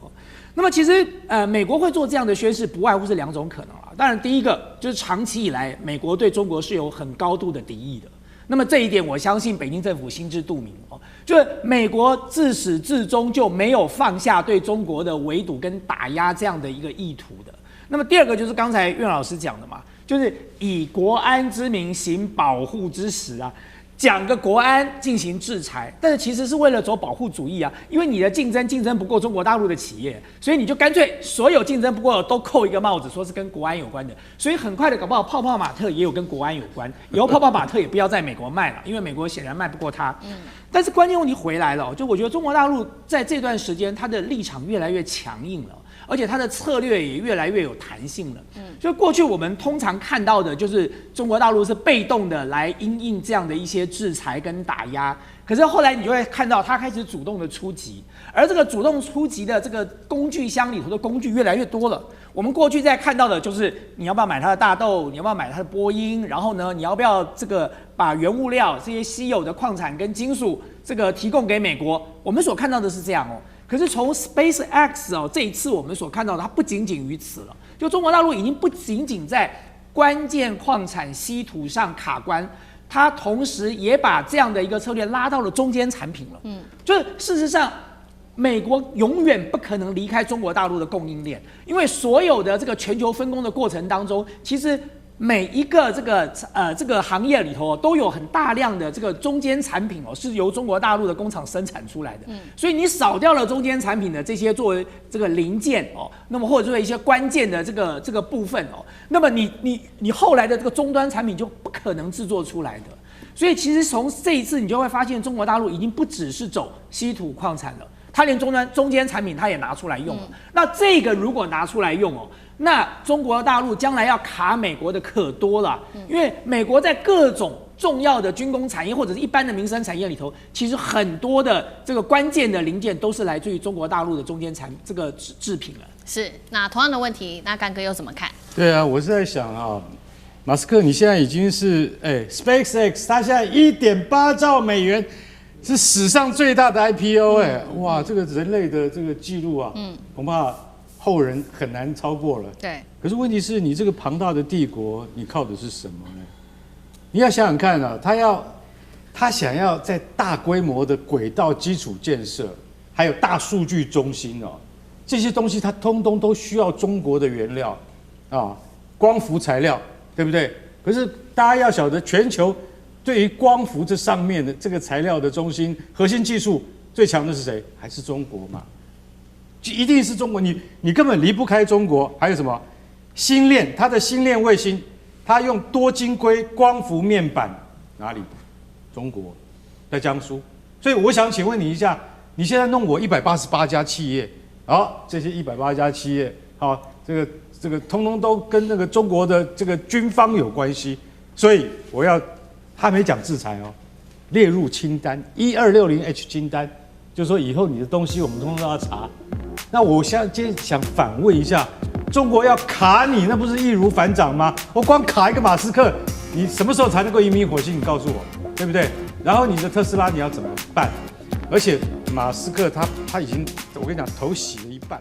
那么其实美国会做这样的宣示，不外乎是2种可能啊。当然，第一个就是长期以来美国对中国是有很高度的敌意的。那么这一点，我相信北京政府心知肚明哦。就是美国自始至终就没有放下对中国的围堵跟打压这样的一个意图的。那么第二个就是刚才苑老师讲的嘛，就是以国安之名行保护之实啊。讲个国安进行制裁，但是其实是为了走保护主义啊，因为你的竞争不过中国大陆的企业，所以你就干脆所有竞争不过的都扣一个帽子，说是跟国安有关的，所以很快的搞不好泡泡玛特也有跟国安有关，以后泡泡玛特也不要在美国卖了，因为美国显然卖不过它。但是关键问题回来了，就我觉得中国大陆在这段时间它的立场越来越强硬了。而且它的策略也越来越有弹性了。就过去我们通常看到的就是中国大陆是被动的来因应这样的一些制裁跟打压，可是后来你就会看到它开始主动的出击，而这个主动出击的这个工具箱里头的工具越来越多了。我们过去在看到的就是你要不要买它的大豆，你要不要买它的波音，然后呢，你要不要这个把原物料这些稀有的矿产跟金属这个提供给美国？我们所看到的是这样哦。可是从 SpaceX 哦，这一次我们所看到的，它不仅仅于此了。就中国大陆已经不仅仅在关键矿产稀土上卡关，它同时也把这样的一个策略拉到了中间产品了。就是事实上，美国永远不可能离开中国大陆的供应链，因为所有的这个全球分工的过程当中，其实每一个这个行业里头都有很大量的这个中间产品是由中国大陆的工厂生产出来的，所以你少掉了中间产品的这些作为这个零件那么或者说一些关键的这个部分那么你后来的这个终端产品就不可能制作出来的。所以其实从这一次你就会发现，中国大陆已经不只是走稀土矿产了，它连中间产品它也拿出来用了。那这个如果拿出来用那中国大陆将来要卡美国的可多了，因为美国在各种重要的军工产业或者是一般的民生产业里头，其实很多的这个关键的零件都是来自于中国大陆的中间这个制品了。是，那同样的问题，那干哥又怎么看？对啊，我是在想啊，马斯克你现在已经是SpaceX， 他现在1.8兆美元是史上最大的 IPO 哇，这个人类的这个记录啊，恐怕后人很难超过了。对。可是问题是你这个庞大的帝国，你靠的是什么呢？你要想想看啊，他想要在大规模的轨道基础建设，还有大数据中心这些东西它通通都需要中国的原料啊，光伏材料，对不对？可是大家要晓得，全球对于光伏这上面的这个材料的中心核心技术最强的是谁？还是中国嘛？一定是中国，你根本离不开中国。还有什么星链？它的星链卫星，它用多晶硅光伏面板，哪里？中国，在江苏。所以我想请问你一下，你现在弄我188家企业，好，这些188家企业，好，这个通通都跟那个中国的这个军方有关系，所以我要，他没讲制裁列入清单1260H 清单。就是说以后你的东西我们通通都要查。那我今天想反问一下，中国要卡你，那不是易如反掌吗？我光卡一个马斯克，你什么时候才能够移民火星？你告诉我，对不对？然后你的特斯拉你要怎么办？而且马斯克他已经，我跟你讲，头洗了一半。